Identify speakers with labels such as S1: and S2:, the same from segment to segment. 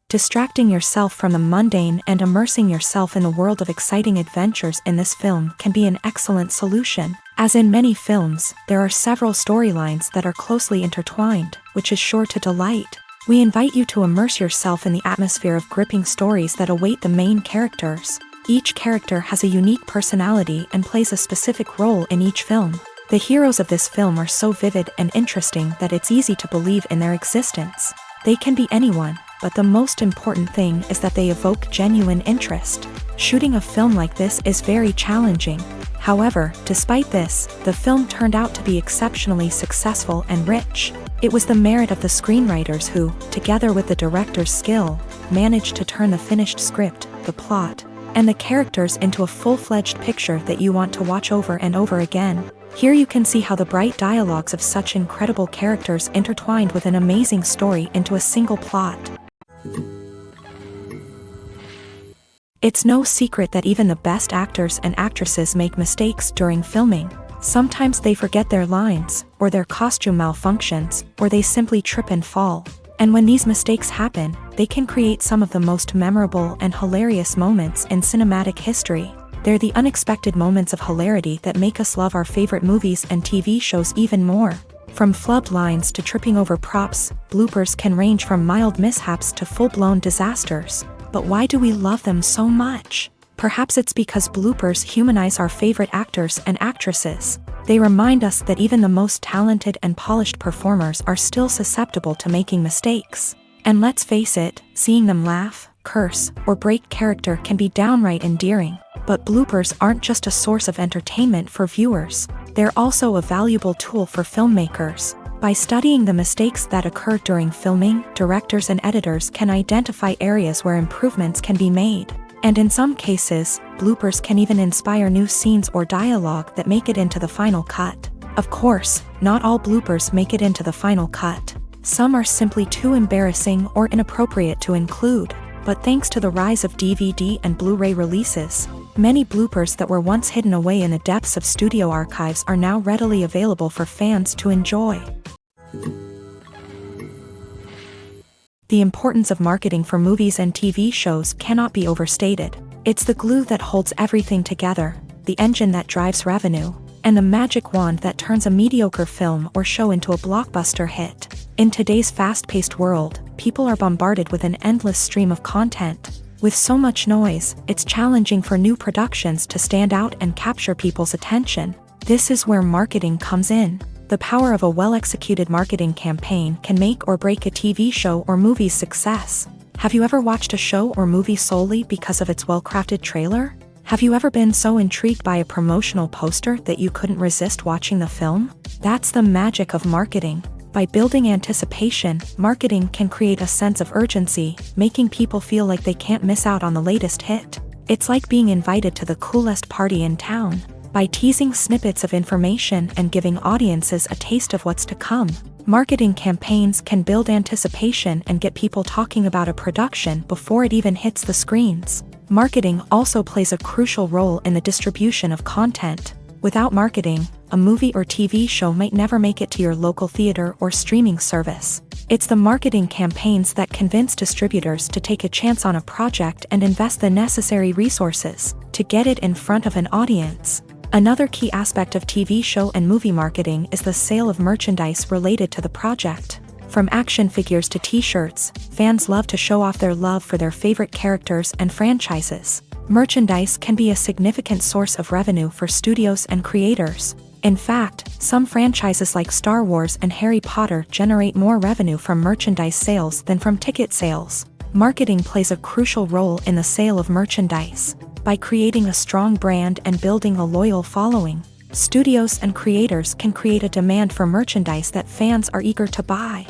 S1: Distracting yourself from the mundane and immersing yourself in the world of exciting adventures in this film can be an excellent solution. As in many films, there are several storylines that are closely intertwined, which is sure to delight. We invite you to immerse yourself in the atmosphere of gripping stories that await the main characters. Each character has a unique personality and plays a specific role in each film. The heroes of this film are so vivid and interesting that it's easy to believe in their existence. They can be anyone, but the most important thing is that they evoke genuine interest. Shooting a film like this is very challenging. However, despite this, the film turned out to be exceptionally successful and rich. It was the merit of the screenwriters who, together with the director's skill, managed to turn the finished script, the plot, and the characters into a full-fledged picture that you want to watch over and over again. Here you can see how the bright dialogues of such incredible characters intertwined with an amazing story into a single plot. It's no secret that even the best actors and actresses make mistakes during filming. Sometimes they forget their lines, or their costume malfunctions, or they simply trip and fall. And when these mistakes happen, they can create some of the most memorable and hilarious moments in cinematic history. They're the unexpected moments of hilarity that make us love our favorite movies and TV shows even more. From flubbed lines to tripping over props, bloopers can range from mild mishaps to full-blown disasters. But why do we love them so much? Perhaps it's because bloopers humanize our favorite actors and actresses. They remind us that even the most talented and polished performers are still susceptible to making mistakes. And let's face it, seeing them laugh, curse, or break character can be downright endearing. But bloopers aren't just a source of entertainment for viewers. They're also a valuable tool for filmmakers. By studying the mistakes that occur during filming, directors and editors can identify areas where improvements can be made. And in some cases, bloopers can even inspire new scenes or dialogue that make it into the final cut. Of course, not all bloopers make it into the final cut. Some are simply too embarrassing or inappropriate to include. But thanks to the rise of DVD and Blu-ray releases, many bloopers that were once hidden away in the depths of studio archives are now readily available for fans to enjoy. The importance of marketing for movies and TV shows cannot be overstated. It's the glue that holds everything together, the engine that drives revenue, and the magic wand that turns a mediocre film or show into a blockbuster hit. In today's fast-paced world, people are bombarded with an endless stream of content. With so much noise, it's challenging for new productions to stand out and capture people's attention. This is where marketing comes in. The power of a well-executed marketing campaign can make or break a TV show or movie's success. Have you ever watched a show or movie solely because of its well-crafted trailer? Have you ever been so intrigued by a promotional poster that you couldn't resist watching the film? That's the magic of marketing. By building anticipation, marketing can create a sense of urgency, making people feel like they can't miss out on the latest hit. It's like being invited to the coolest party in town. By teasing snippets of information and giving audiences a taste of what's to come, marketing campaigns can build anticipation and get people talking about a production before it even hits the screens. Marketing also plays a crucial role in the distribution of content. Without marketing, a movie or TV show might never make it to your local theater or streaming service. It's the marketing campaigns that convince distributors to take a chance on a project and invest the necessary resources to get it in front of an audience. Another key aspect of TV show and movie marketing is the sale of merchandise related to the project. From action figures to t-shirts, fans love to show off their love for their favorite characters and franchises. Merchandise can be a significant source of revenue for studios and creators. In fact, some franchises like Star Wars and Harry Potter generate more revenue from merchandise sales than from ticket sales. Marketing plays a crucial role in the sale of merchandise. By creating a strong brand and building a loyal following, studios and creators can create a demand for merchandise that fans are eager to buy.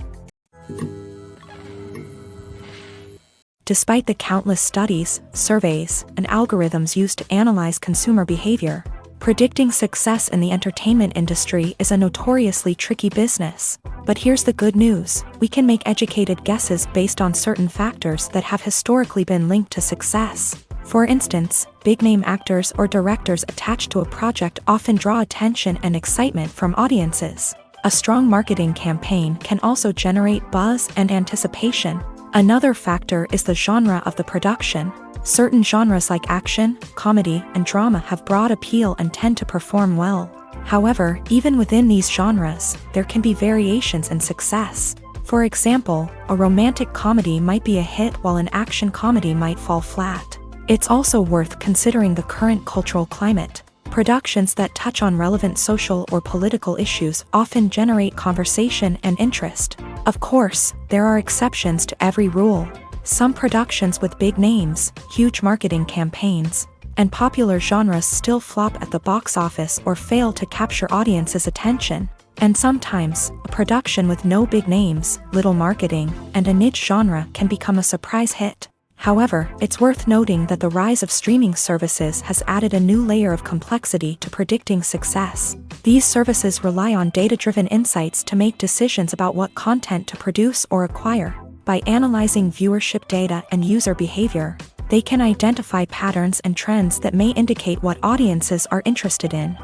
S1: Despite the countless studies, surveys, and algorithms used to analyze consumer behavior, predicting success in the entertainment industry is a notoriously tricky business. But here's the good news: we can make educated guesses based on certain factors that have historically been linked to success. For instance, big-name actors or directors attached to a project often draw attention and excitement from audiences. A strong marketing campaign can also generate buzz and anticipation. Another factor is the genre of the production. Certain genres like action, comedy, and drama have broad appeal and tend to perform well. However, even within these genres, there can be variations in success. For example, a romantic comedy might be a hit while an action comedy might fall flat. It's also worth considering the current cultural climate. Productions that touch on relevant social or political issues often generate conversation and interest. Of course, there are exceptions to every rule. Some productions with big names, huge marketing campaigns, and popular genres still flop at the box office or fail to capture audiences' attention. And sometimes, a production with no big names, little marketing, and a niche genre can become a surprise hit. However, it's worth noting that the rise of streaming services has added a new layer of complexity to predicting success. These services rely on data-driven insights to make decisions about what content to produce or acquire. By analyzing viewership data and user behavior, they can identify patterns and trends that may indicate what audiences are interested in.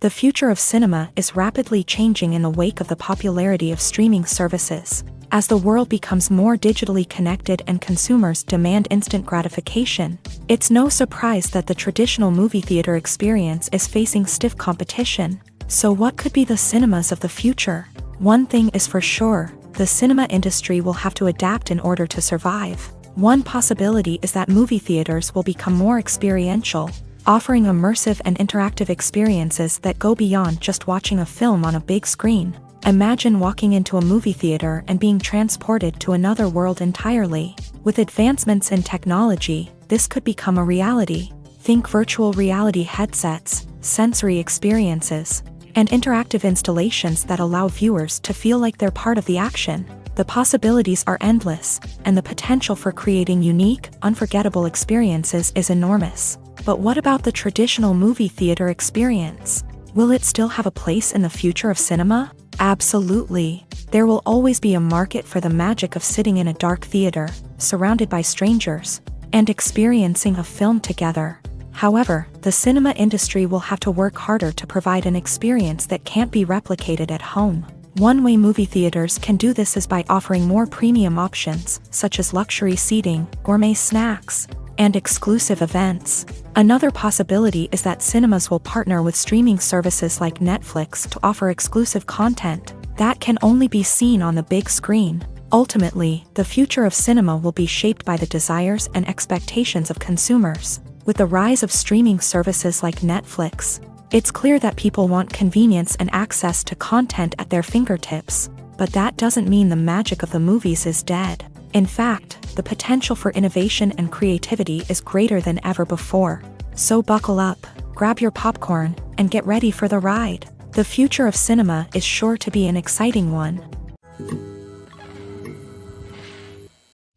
S1: The future of cinema is rapidly changing in the wake of the popularity of streaming services. As the world becomes more digitally connected and consumers demand instant gratification, it's no surprise that the traditional movie theater experience is facing stiff competition. So what could be the cinemas of the future? One thing is for sure: the cinema industry will have to adapt in order to survive. One possibility is that movie theaters will become more experiential, offering immersive and interactive experiences that go beyond just watching a film on a big screen. Imagine walking into a movie theater and being transported to another world entirely. With advancements in technology, this could become a reality. Think virtual reality headsets, sensory experiences, and interactive installations that allow viewers to feel like they're part of the action. The possibilities are endless, and the potential for creating unique, unforgettable experiences is enormous. But what about the traditional movie theater experience? Will it still have a place in the future of cinema? Absolutely. There will always be a market for the magic of sitting in a dark theater, surrounded by strangers, and experiencing a film together. However, the cinema industry will have to work harder to provide an experience that can't be replicated at home. One way movie theaters can do this is by offering more premium options, such as luxury seating, gourmet snacks, and exclusive events. Another possibility is that cinemas will partner with streaming services like Netflix to offer exclusive content that can only be seen on the big screen. Ultimately, the future of cinema will be shaped by the desires and expectations of consumers. With the rise of streaming services like Netflix, it's clear that people want convenience and access to content at their fingertips. But that doesn't mean the magic of the movies is dead. In fact, the potential for innovation and creativity is greater than ever before. So buckle up, grab your popcorn, and get ready for the ride. The future of cinema is sure to be an exciting one.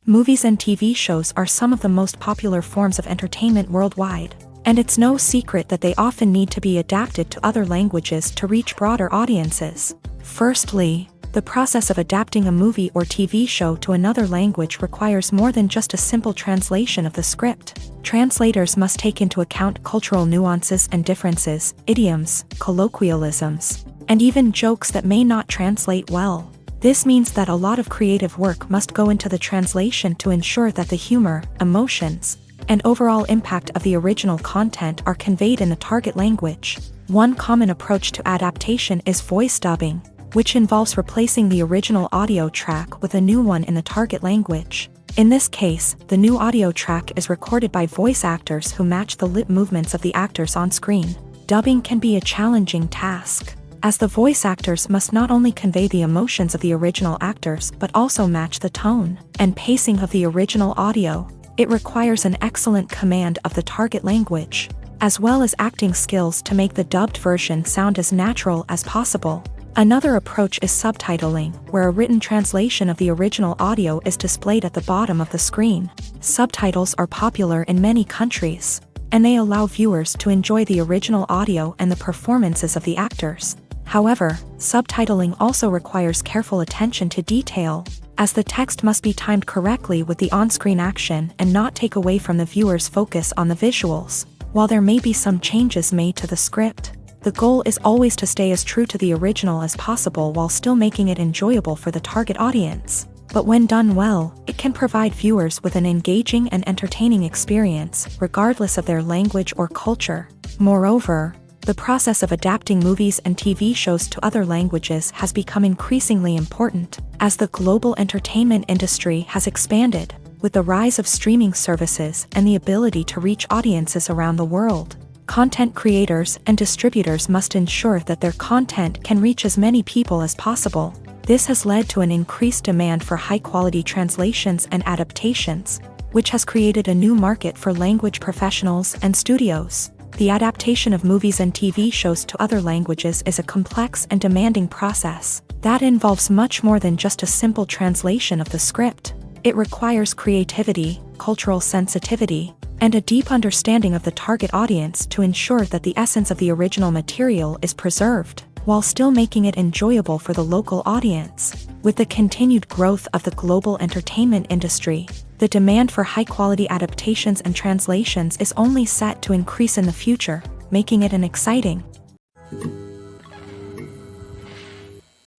S1: Movies and TV shows are some of the most popular forms of entertainment worldwide, and it's no secret that they often need to be adapted to other languages to reach broader audiences. Firstly, the process of adapting a movie or TV show to another language requires more than just a simple translation of the script. Translators must take into account cultural nuances and differences, idioms, colloquialisms, and even jokes that may not translate well. This means that a lot of creative work must go into the translation to ensure that the humor, emotions, and overall impact of the original content are conveyed in the target language. One common approach to adaptation is voice dubbing, which involves replacing the original audio track with a new one in the target language. In this case, the new audio track is recorded by voice actors who match the lip movements of the actors on screen. Dubbing can be a challenging task, as the voice actors must not only convey the emotions of the original actors but also match the tone and pacing of the original audio. It requires an excellent command of the target language, as well as acting skills to make the dubbed version sound as natural as possible. Another approach is subtitling, where a written translation of the original audio is displayed at the bottom of the screen. Subtitles are popular in many countries, and they allow viewers to enjoy the original audio and the performances of the actors. However, subtitling also requires careful attention to detail, as the text must be timed correctly with the on-screen action and not take away from the viewer's focus on the visuals. While there may be some changes made to the script, the goal is always to stay as true to the original as possible while still making it enjoyable for the target audience. But when done well, it can provide viewers with an engaging and entertaining experience, regardless of their language or culture. Moreover, the process of adapting movies and TV shows to other languages has become increasingly important, as the global entertainment industry has expanded, with the rise of streaming services and the ability to reach audiences around the world. Content creators and distributors must ensure that their content can reach as many people as possible. This has led to an increased demand for high-quality translations and adaptations, which has created a new market for language professionals and studios. The adaptation of movies and TV shows to other languages is a complex and demanding process that involves much more than just a simple translation of the script. It requires creativity, cultural sensitivity, and a deep understanding of the target audience to ensure that the essence of the original material is preserved, while still making it enjoyable for the local audience. With the continued growth of the global entertainment industry, the demand for high-quality adaptations and translations is only set to increase in the future, making it an exciting.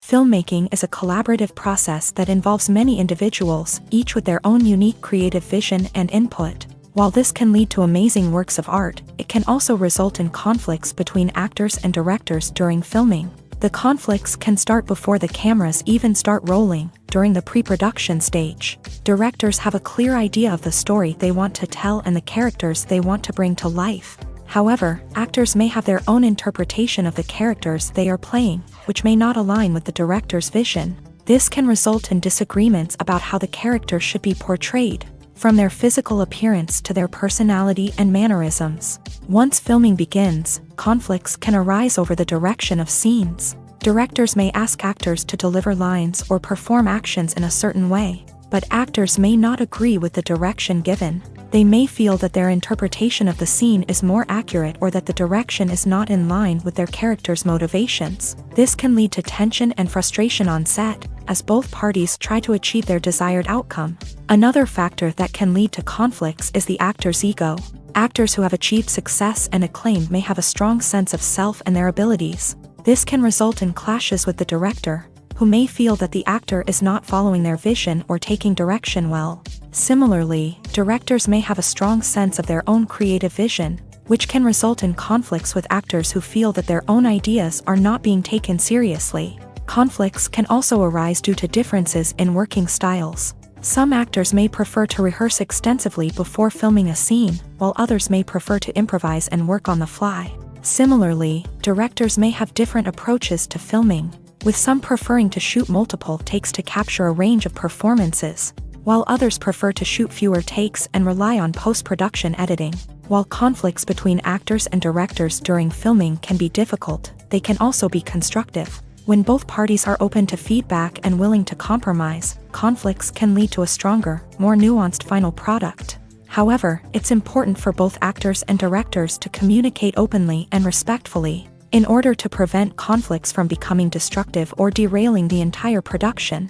S1: Filmmaking is a collaborative process that involves many individuals, each with their own unique creative vision and input. While this can lead to amazing works of art, it can also result in conflicts between actors and directors during filming. The conflicts can start before the cameras even start rolling, during the pre-production stage. Directors have a clear idea of the story they want to tell and the characters they want to bring to life. However, actors may have their own interpretation of the characters they are playing, which may not align with the director's vision. This can result in disagreements about how the character should be portrayed, from their physical appearance to their personality and mannerisms. Once filming begins, conflicts can arise over the direction of scenes. Directors may ask actors to deliver lines or perform actions in a certain way, but actors may not agree with the direction given. They may feel that their interpretation of the scene is more accurate or that the direction is not in line with their character's motivations. This can lead to tension and frustration on set, as both parties try to achieve their desired outcome. Another factor that can lead to conflicts is the actor's ego. Actors who have achieved success and acclaim may have a strong sense of self and their abilities. This can result in clashes with the director, who may feel that the actor is not following their vision or taking direction well. Similarly, directors may have a strong sense of their own creative vision, which can result in conflicts with actors who feel that their own ideas are not being taken seriously. Conflicts can also arise due to differences in working styles. Some actors may prefer to rehearse extensively before filming a scene, while others may prefer to improvise and work on the fly. Similarly, directors may have different approaches to filming, with some preferring to shoot multiple takes to capture a range of performances, while others prefer to shoot fewer takes and rely on post-production editing. While conflicts between actors and directors during filming can be difficult, they can also be constructive. When both parties are open to feedback and willing to compromise, conflicts can lead to a stronger, more nuanced final product. However, it's important for both actors and directors to communicate openly and respectfully, in order to prevent conflicts from becoming destructive or derailing the entire production.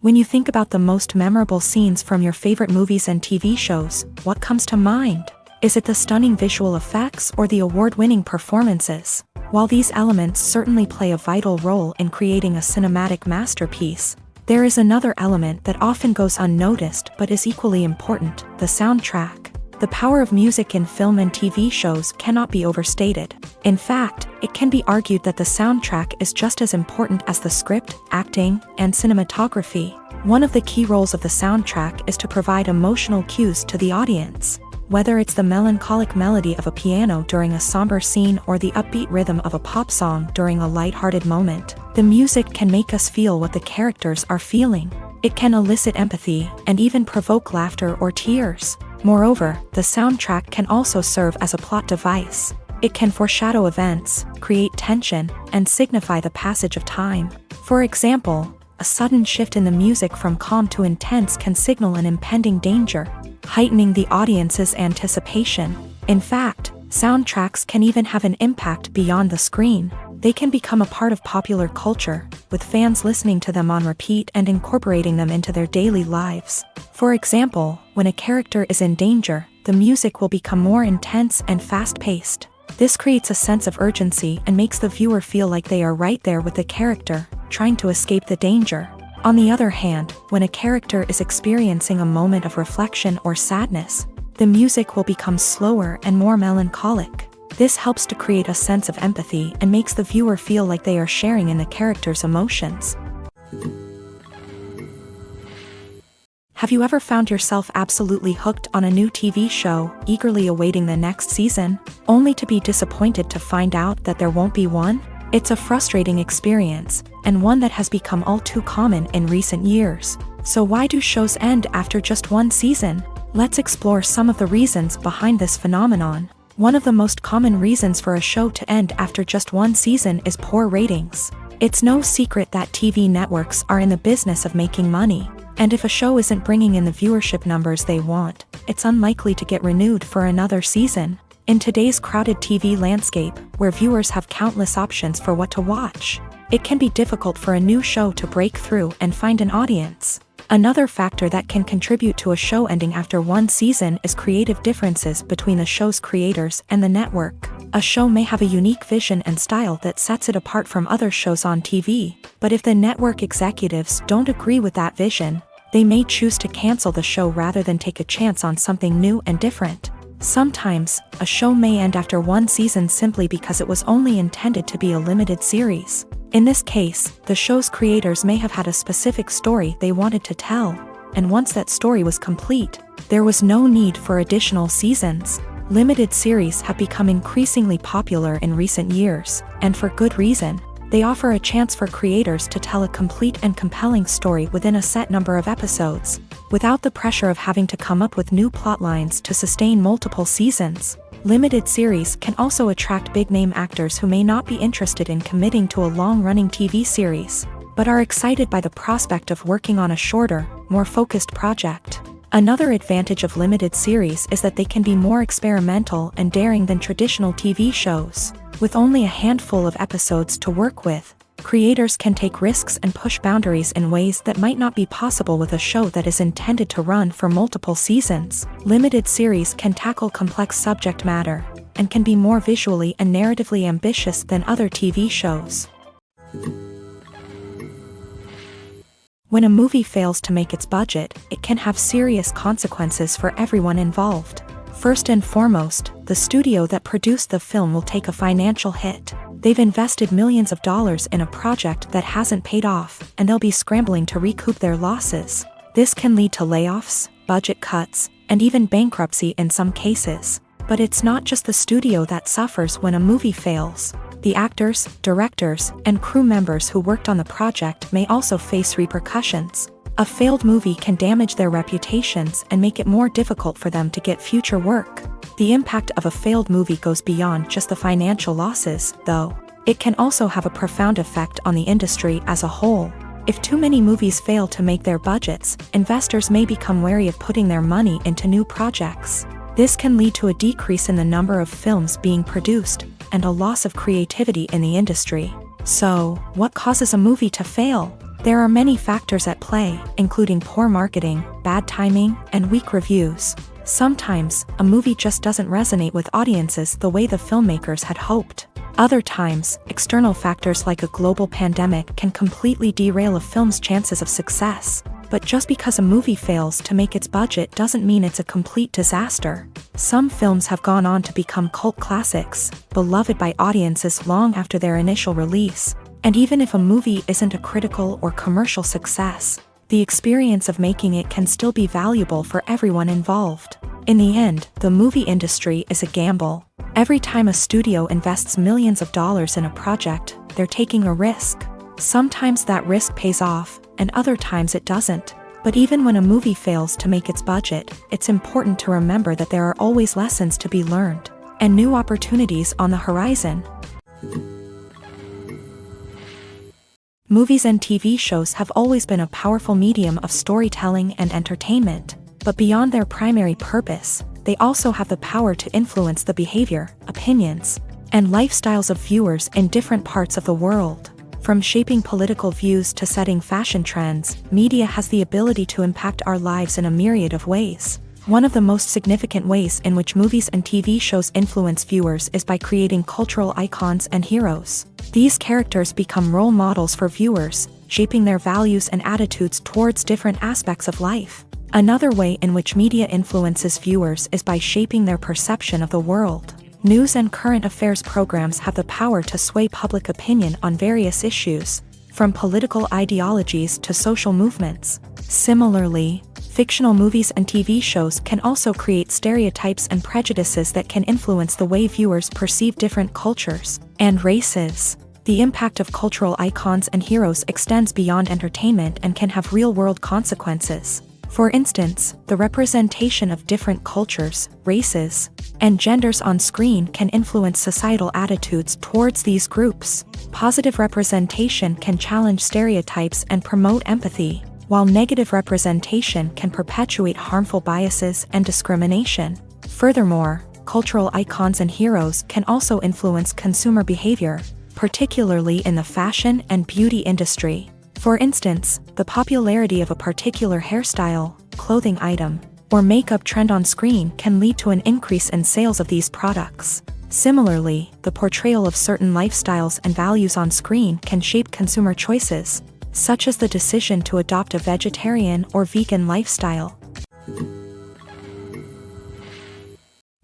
S1: When you think about the most memorable scenes from your favorite movies and TV shows, what comes to mind? Is it the stunning visual effects or the award-winning performances? While these elements certainly play a vital role in creating a cinematic masterpiece, there is another element that often goes unnoticed but is equally important: the soundtrack. The power of music in film and TV shows cannot be overstated. In fact, it can be argued that the soundtrack is just as important as the script, acting, and cinematography. One of the key roles of the soundtrack is to provide emotional cues to the audience. Whether it's the melancholic melody of a piano during a somber scene or the upbeat rhythm of a pop song during a lighthearted moment, the music can make us feel what the characters are feeling. It can elicit empathy and even provoke laughter or tears. Moreover, the soundtrack can also serve as a plot device. It can foreshadow events, create tension, and signify the passage of time. For example, a sudden shift in the music from calm to intense can signal an impending danger, heightening the audience's anticipation. In fact, soundtracks can even have an impact beyond the screen. They can become a part of popular culture, with fans listening to them on repeat and incorporating them into their daily lives. For example, when a character is in danger, the music will become more intense and fast-paced. This creates a sense of urgency and makes the viewer feel like they are right there with the character, trying to escape the danger. On the other hand, when a character is experiencing a moment of reflection or sadness, the music will become slower and more melancholic. This helps to create a sense of empathy and makes the viewer feel like they are sharing in the character's emotions. Have you ever found yourself absolutely hooked on a new TV show, eagerly awaiting the next season, only to be disappointed to find out that there won't be one? It's a frustrating experience, and one that has become all too common in recent years. So why do shows end after just one season? Let's explore some of the reasons behind this phenomenon. One of the most common reasons for a show to end after just one season is poor ratings. It's no secret that TV networks are in the business of making money, and if a show isn't bringing in the viewership numbers they want, it's unlikely to get renewed for another season. In today's crowded TV landscape, where viewers have countless options for what to watch, it can be difficult for a new show to break through and find an audience. Another factor that can contribute to a show ending after one season is creative differences between the show's creators and the network. A show may have a unique vision and style that sets it apart from other shows on TV, but if the network executives don't agree with that vision, they may choose to cancel the show rather than take a chance on something new and different. Sometimes, a show may end after one season simply because it was only intended to be a limited series. In this case, the show's creators may have had a specific story they wanted to tell, and once that story was complete, there was no need for additional seasons. Limited series have become increasingly popular in recent years, and for good reason. They offer a chance for creators to tell a complete and compelling story within a set number of episodes, without the pressure of having to come up with new plotlines to sustain multiple seasons. Limited series can also attract big-name actors who may not be interested in committing to a long-running TV series, but are excited by the prospect of working on a shorter, more focused project. Another advantage of limited series is that they can be more experimental and daring than traditional TV shows. With only a handful of episodes to work with, creators can take risks and push boundaries in ways that might not be possible with a show that is intended to run for multiple seasons. Limited series can tackle complex subject matter, and can be more visually and narratively ambitious than other TV shows. When a movie fails to make its budget, it can have serious consequences for everyone involved. First and foremost, the studio that produced the film will take a financial hit. They've invested millions of dollars in a project that hasn't paid off, and they'll be scrambling to recoup their losses. This can lead to layoffs, budget cuts, and even bankruptcy in some cases. But it's not just the studio that suffers when a movie fails. The actors, directors, and crew members who worked on the project may also face repercussions. A failed movie can damage their reputations and make it more difficult for them to get future work. The impact of a failed movie goes beyond just the financial losses, though. It can also have a profound effect on the industry as a whole. If too many movies fail to make their budgets, investors may become wary of putting their money into new projects. This can lead to a decrease in the number of films being produced, and a loss of creativity in the industry. So, what causes a movie to fail? There are many factors at play, including poor marketing, bad timing, and weak reviews. Sometimes, a movie just doesn't resonate with audiences the way the filmmakers had hoped. Other times, external factors like a global pandemic can completely derail a film's chances of success. But just because a movie fails to make its budget doesn't mean it's a complete disaster. Some films have gone on to become cult classics, beloved by audiences long after their initial release. And even if a movie isn't a critical or commercial success, the experience of making it can still be valuable for everyone involved. In the end, the movie industry is a gamble. Every time a studio invests millions of dollars in a project, they're taking a risk. Sometimes that risk pays off, and other times it doesn't. But even when a movie fails to make its budget, it's important to remember that there are always lessons to be learned, and new opportunities on the horizon. Movies and TV shows have always been a powerful medium of storytelling and entertainment, but beyond their primary purpose, they also have the power to influence the behavior, opinions, and lifestyles of viewers in different parts of the world. From shaping political views to setting fashion trends, media has the ability to impact our lives in a myriad of ways. One of the most significant ways in which movies and TV shows influence viewers is by creating cultural icons and heroes. These characters become role models for viewers, shaping their values and attitudes towards different aspects of life. Another way in which media influences viewers is by shaping their perception of the world. News and current affairs programs have the power to sway public opinion on various issues, from political ideologies to social movements. Similarly, fictional movies and TV shows can also create stereotypes and prejudices that can influence the way viewers perceive different cultures and races. The impact of cultural icons and heroes extends beyond entertainment and can have real-world consequences. For instance, the representation of different cultures, races, and genders on screen can influence societal attitudes towards these groups. Positive representation can challenge stereotypes and promote empathy, while negative representation can perpetuate harmful biases and discrimination. Furthermore, cultural icons and heroes can also influence consumer behavior, particularly in the fashion and beauty industry. For instance, the popularity of a particular hairstyle, clothing item, or makeup trend on screen can lead to an increase in sales of these products. Similarly, the portrayal of certain lifestyles and values on screen can shape consumer choices, such as the decision to adopt a vegetarian or vegan lifestyle.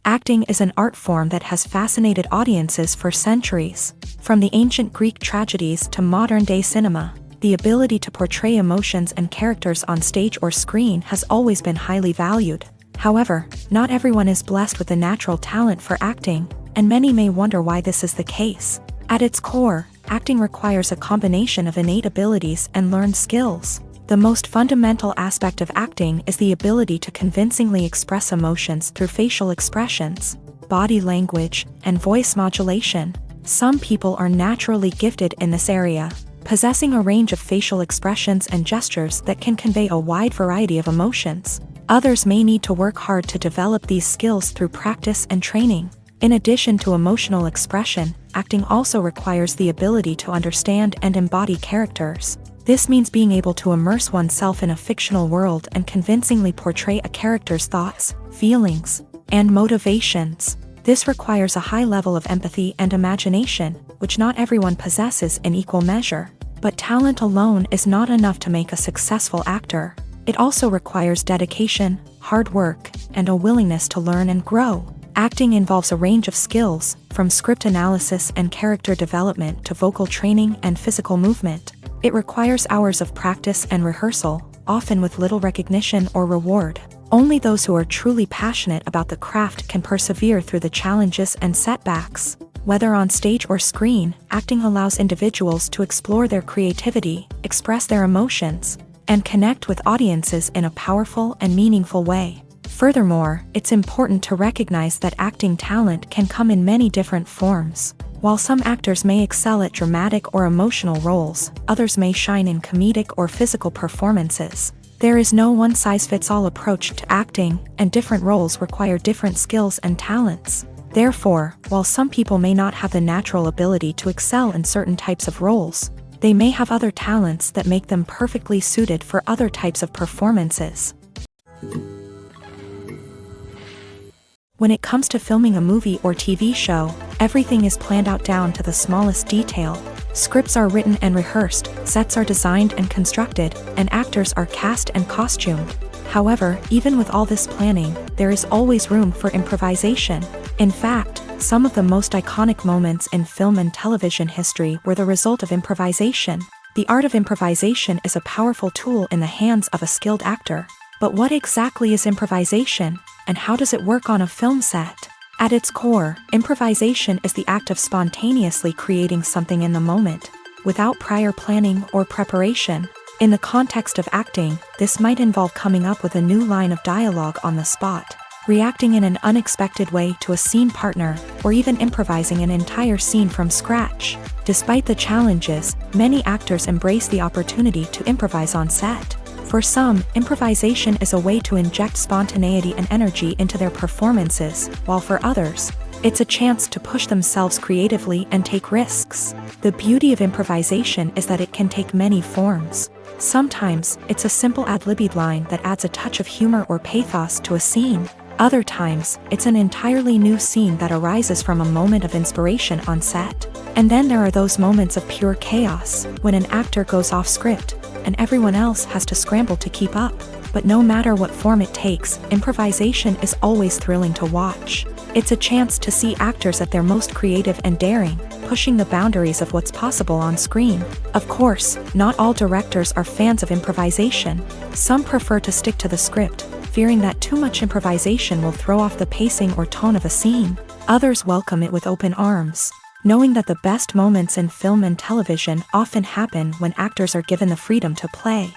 S1: Acting is an art form that has fascinated audiences for centuries. From the ancient Greek tragedies to modern-day cinema, the ability to portray emotions and characters on stage or screen has always been highly valued. However, not everyone is blessed with a natural talent for acting, and many may wonder why this is the case. At its core, acting requires a combination of innate abilities and learned skills. The most fundamental aspect of acting is the ability to convincingly express emotions through facial expressions, body language, and voice modulation. Some people are naturally gifted in this area, possessing a range of facial expressions and gestures that can convey a wide variety of emotions. Others may need to work hard to develop these skills through practice and training. In addition to emotional expression, acting also requires the ability to understand and embody characters. This means being able to immerse oneself in a fictional world and convincingly portray a character's thoughts, feelings, and motivations. This requires a high level of empathy and imagination, which not everyone possesses in equal measure. But talent alone is not enough to make a successful actor. It also requires dedication, hard work, and a willingness to learn and grow. Acting involves a range of skills, from script analysis and character development to vocal training and physical movement. It requires hours of practice and rehearsal, often with little recognition or reward. Only those who are truly passionate about the craft can persevere through the challenges and setbacks. Whether on stage or screen, acting allows individuals to explore their creativity, express their emotions, and connect with audiences in a powerful and meaningful way. Furthermore, it's important to recognize that acting talent can come in many different forms. While some actors may excel at dramatic or emotional roles, others may shine in comedic or physical performances. There is no one-size-fits-all approach to acting, and different roles require different skills and talents. Therefore, while some people may not have the natural ability to excel in certain types of roles, they may have other talents that make them perfectly suited for other types of performances. When it comes to filming a movie or TV show, everything is planned out down to the smallest detail. Scripts are written and rehearsed, sets are designed and constructed, and actors are cast and costumed. However, even with all this planning, there is always room for improvisation. In fact, some of the most iconic moments in film and television history were the result of improvisation. The art of improvisation is a powerful tool in the hands of a skilled actor. But what exactly is improvisation, and how does it work on a film set? At its core, improvisation is the act of spontaneously creating something in the moment, without prior planning or preparation. In the context of acting, this might involve coming up with a new line of dialogue on the spot, reacting in an unexpected way to a scene partner, or even improvising an entire scene from scratch. Despite the challenges, many actors embrace the opportunity to improvise on set. For some, improvisation is a way to inject spontaneity and energy into their performances, while for others, it's a chance to push themselves creatively and take risks. The beauty of improvisation is that it can take many forms. Sometimes, it's a simple ad-libbed line that adds a touch of humor or pathos to a scene. Other times, it's an entirely new scene that arises from a moment of inspiration on set. And then there are those moments of pure chaos, when an actor goes off script, and everyone else has to scramble to keep up. But no matter what form it takes, improvisation is always thrilling to watch. It's a chance to see actors at their most creative and daring, pushing the boundaries of what's possible on screen. Of course, not all directors are fans of improvisation. Some prefer to stick to the script, fearing that too much improvisation will throw off the pacing or tone of a scene. Others welcome it with open arms, knowing that the best moments in film and television often happen when actors are given the freedom to play.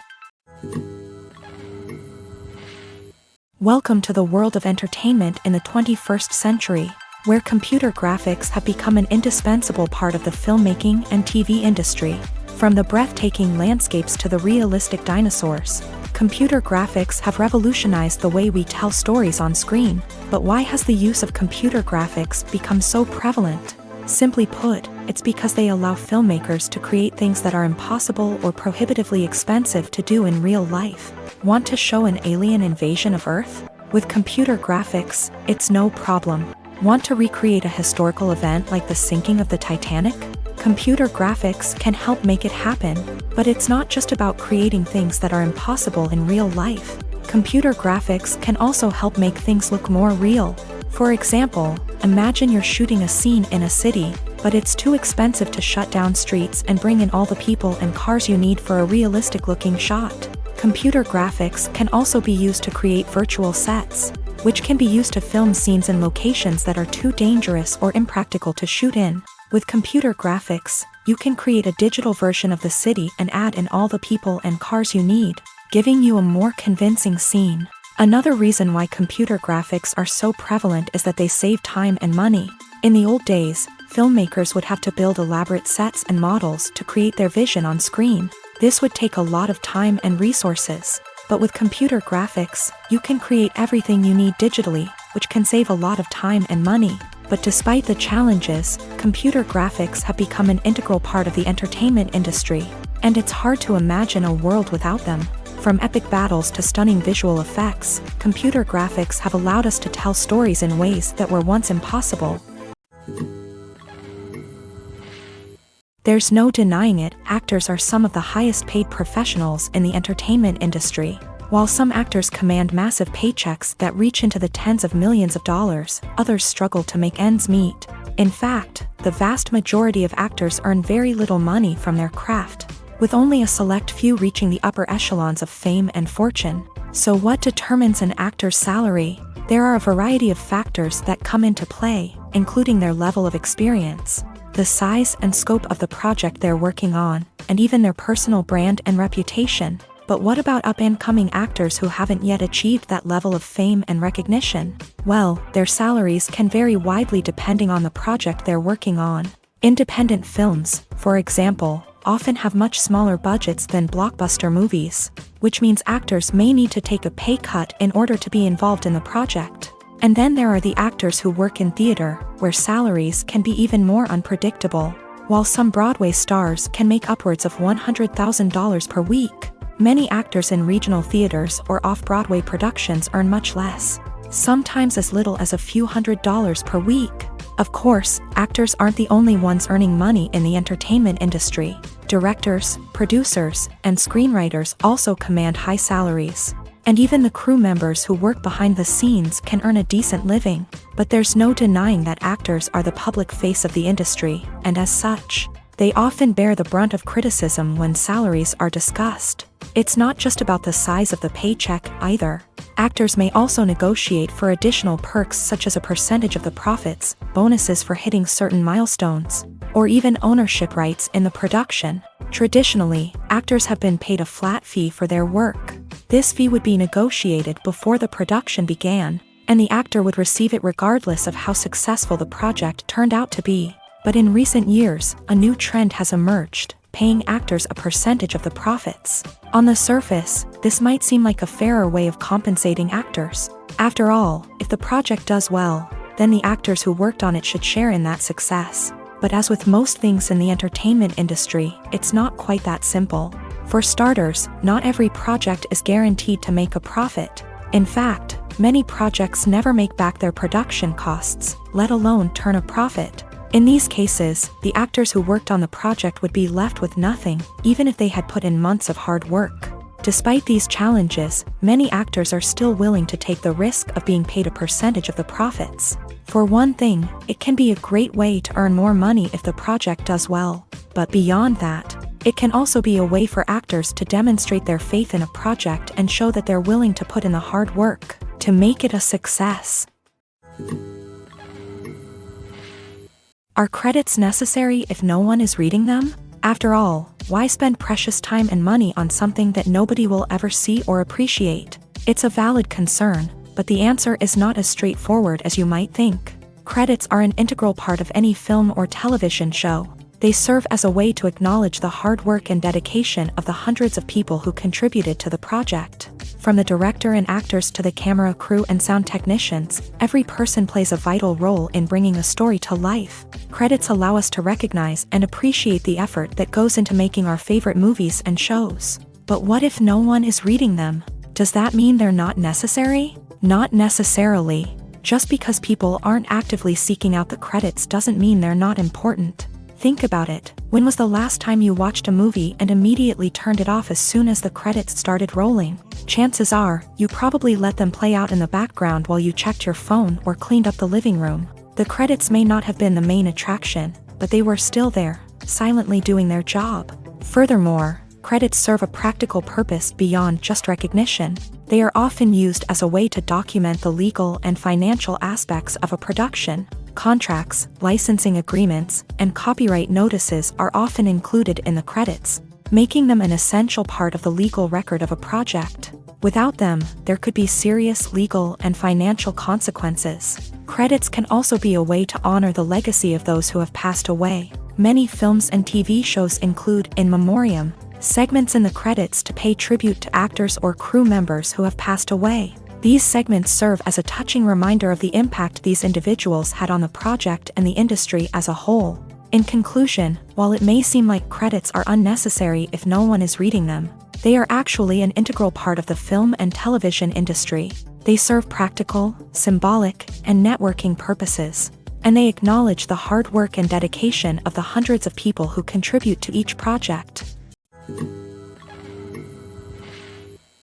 S1: Welcome to the world of entertainment in the 21st century, where computer graphics have become an indispensable part of the filmmaking and TV industry. From the breathtaking landscapes to the realistic dinosaurs, computer graphics have revolutionized the way we tell stories on screen. But why has the use of computer graphics become so prevalent? Simply put, it's because they allow filmmakers to create things that are impossible or prohibitively expensive to do in real life. Want to show an alien invasion of Earth? With computer graphics, it's no problem. Want to recreate a historical event like the sinking of the Titanic? Computer graphics can help make it happen. But it's not just about creating things that are impossible in real life. Computer graphics can also help make things look more real. For example, imagine you're shooting a scene in a city, but it's too expensive to shut down streets and bring in all the people and cars you need for a realistic-looking shot. Computer graphics can also be used to create virtual sets, which can be used to film scenes in locations that are too dangerous or impractical to shoot in. With computer graphics, you can create a digital version of the city and add in all the people and cars you need, giving you a more convincing scene. Another reason why computer graphics are so prevalent is that they save time and money. In the old days, filmmakers would have to build elaborate sets and models to create their vision on screen. This would take a lot of time and resources. But with computer graphics, you can create everything you need digitally, which can save a lot of time and money. But despite the challenges, computer graphics have become an integral part of the entertainment industry, and it's hard to imagine a world without them. From epic battles to stunning visual effects, computer graphics have allowed us to tell stories in ways that were once impossible. There's no denying it, actors are some of the highest paid professionals in the entertainment industry. While some actors command massive paychecks that reach into the tens of millions of dollars, others struggle to make ends meet. In fact, the vast majority of actors earn very little money from their craft, with only a select few reaching the upper echelons of fame and fortune. So what determines an actor's salary? There are a variety of factors that come into play, including their level of experience, the size and scope of the project they're working on, and even their personal brand and reputation. But what about up-and-coming actors who haven't yet achieved that level of fame and recognition? Well, their salaries can vary widely depending on the project they're working on. Independent films, for example, often have much smaller budgets than blockbuster movies, which means actors may need to take a pay cut in order to be involved in the project. And then there are the actors who work in theater, where salaries can be even more unpredictable. While some Broadway stars can make upwards of $100,000 per week, many actors in regional theaters or off-Broadway productions earn much less, sometimes as little as a few $100s per week. Of course, actors aren't the only ones earning money in the entertainment industry. Directors, producers, and screenwriters also command high salaries. And even the crew members who work behind the scenes can earn a decent living. But there's no denying that actors are the public face of the industry, and as such, they often bear the brunt of criticism when salaries are discussed. It's not just about the size of the paycheck, either. Actors may also negotiate for additional perks such as a percentage of the profits, bonuses for hitting certain milestones, or even ownership rights in the production. Traditionally, actors have been paid a flat fee for their work. This fee would be negotiated before the production began, and the actor would receive it regardless of how successful the project turned out to be. But in recent years, a new trend has emerged, paying actors a percentage of the profits. On the surface, this might seem like a fairer way of compensating actors. After all, if the project does well, then the actors who worked on it should share in that success. But as with most things in the entertainment industry, it's not quite that simple. For starters, not every project is guaranteed to make a profit. In fact, many projects never make back their production costs, let alone turn a profit. In these cases, the actors who worked on the project would be left with nothing, even if they had put in months of hard work. Despite these challenges, many actors are still willing to take the risk of being paid a percentage of the profits. For one thing, it can be a great way to earn more money if the project does well. But beyond that, it can also be a way for actors to demonstrate their faith in a project and show that they're willing to put in the hard work to make it a success. Are credits necessary if no one is reading them? After all, why spend precious time and money on something that nobody will ever see or appreciate? It's a valid concern, but the answer is not as straightforward as you might think. Credits are an integral part of any film or television show. They serve as a way to acknowledge the hard work and dedication of the hundreds of people who contributed to the project. From the director and actors to the camera crew and sound technicians, every person plays a vital role in bringing a story to life. Credits allow us to recognize and appreciate the effort that goes into making our favorite movies and shows. But what if no one is reading them? Does that mean they're not necessary? Not necessarily. Just because people aren't actively seeking out the credits doesn't mean they're not important. Think about it. When was the last time you watched a movie and immediately turned it off as soon as the credits started rolling? Chances are, you probably let them play out in the background while you checked your phone or cleaned up the living room. The credits may not have been the main attraction, but they were still there, silently doing their job. Furthermore, credits serve a practical purpose beyond just recognition. They are often used as a way to document the legal and financial aspects of a production. Contracts, licensing agreements, and copyright notices are often included in the credits, making them an essential part of the legal record of a project. Without them, there could be serious legal and financial consequences. Credits can also be a way to honor the legacy of those who have passed away. Many films and TV shows include in memoriam segments in the credits to pay tribute to actors or crew members who have passed away. These segments serve as a touching reminder of the impact these individuals had on the project and the industry as a whole. In conclusion, while it may seem like credits are unnecessary if no one is reading them, they are actually an integral part of the film and television industry. They serve practical, symbolic, and networking purposes, and they acknowledge the hard work and dedication of the hundreds of people who contribute to each project.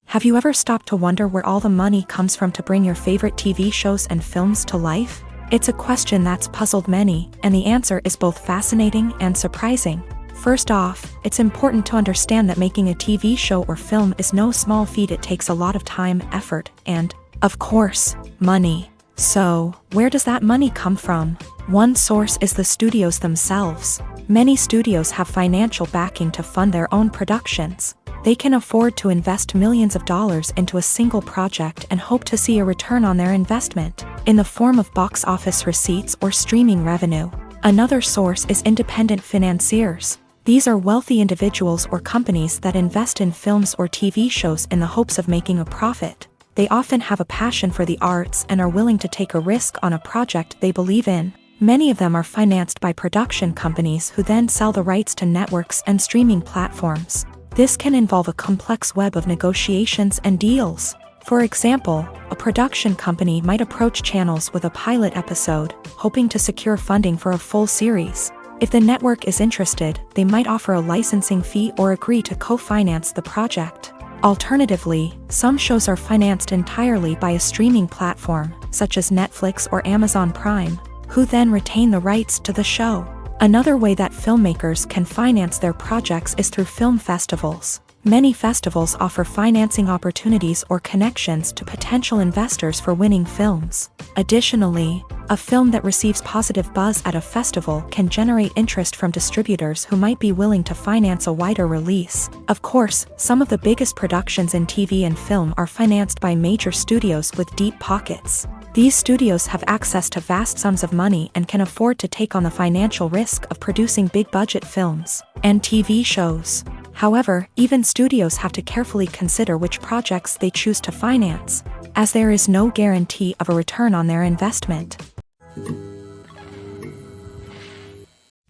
S1: Have you ever stopped to wonder where all the money comes from to bring your favorite TV shows and films to life? It's a question that's puzzled many, and the answer is both fascinating and surprising. First off, it's important to understand that making a TV show or film is no small feat. It takes a lot of time, effort, and, of course, money. So, where does that money come from? One source is the studios themselves. Many studios have financial backing to fund their own productions. They can afford to invest millions of dollars into a single project and hope to see a return on their investment, in the form of box office receipts or streaming revenue. Another source is independent financiers. These are wealthy individuals or companies that invest in films or TV shows in the hopes of making a profit. They often have a passion for the arts and are willing to take a risk on a project they believe in. Many of them are financed by production companies who then sell the rights to networks and streaming platforms. This can involve a complex web of negotiations and deals. For example, a production company might approach channels with a pilot episode, hoping to secure funding for a full series. If the network is interested, they might offer a licensing fee or agree to co-finance the project. Alternatively, some shows are financed entirely by a streaming platform, such as Netflix or Amazon Prime, who then retain the rights to the show. Another way that filmmakers can finance their projects is through film festivals. Many festivals offer financing opportunities or connections to potential investors for winning films. Additionally, a film that receives positive buzz at a festival can generate interest from distributors who might be willing to finance a wider release. Of course, some of the biggest productions in TV and film are financed by major studios with deep pockets. These studios have access to vast sums of money and can afford to take on the financial risk of producing big-budget films and TV shows. However, even studios have to carefully consider which projects they choose to finance, as there is no guarantee of a return on their investment.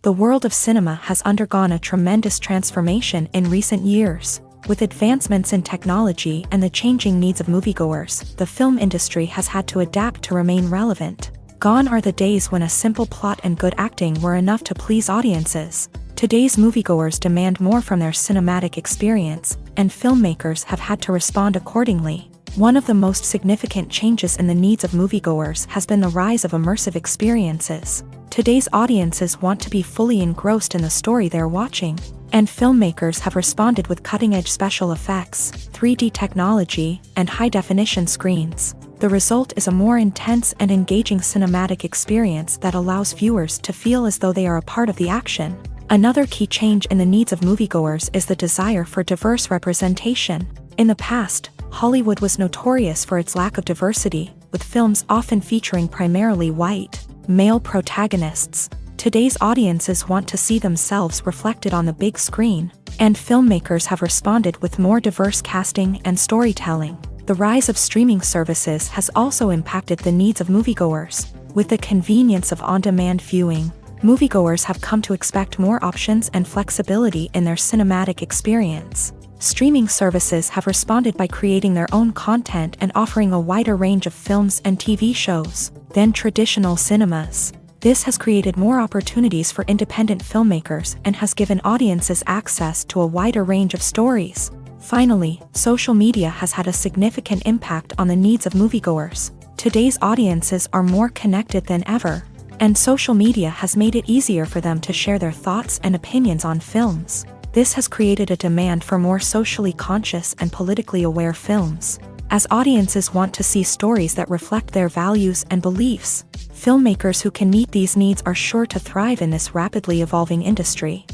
S1: The world of cinema has undergone a tremendous transformation in recent years. With advancements in technology and the changing needs of moviegoers, the film industry has had to adapt to remain relevant. Gone are the days when a simple plot and good acting were enough to please audiences. Today's moviegoers demand more from their cinematic experience, and filmmakers have had to respond accordingly. One of the most significant changes in the needs of moviegoers has been the rise of immersive experiences. Today's audiences want to be fully engrossed in the story they're watching, and filmmakers have responded with cutting-edge special effects, 3D technology, and high-definition screens. The result is a more intense and engaging cinematic experience that allows viewers to feel as though they are a part of the action. Another key change in the needs of moviegoers is the desire for diverse representation. In the past, Hollywood was notorious for its lack of diversity, with films often featuring primarily white, male protagonists. Today's audiences want to see themselves reflected on the big screen, and filmmakers have responded with more diverse casting and storytelling. The rise of streaming services has also impacted the needs of moviegoers. With the convenience of on-demand viewing, moviegoers have come to expect more options and flexibility in their cinematic experience. Streaming services have responded by creating their own content and offering a wider range of films and TV shows than traditional cinemas. This has created more opportunities for independent filmmakers and has given audiences access to a wider range of stories. Finally, social media has had a significant impact on the needs of moviegoers. Today's audiences are more connected than ever, and social media has made it easier for them to share their thoughts and opinions on films. This has created a demand for more socially conscious and politically aware films. As audiences want to see stories that reflect their values and beliefs, filmmakers who can meet these needs are sure to thrive in this rapidly evolving industry.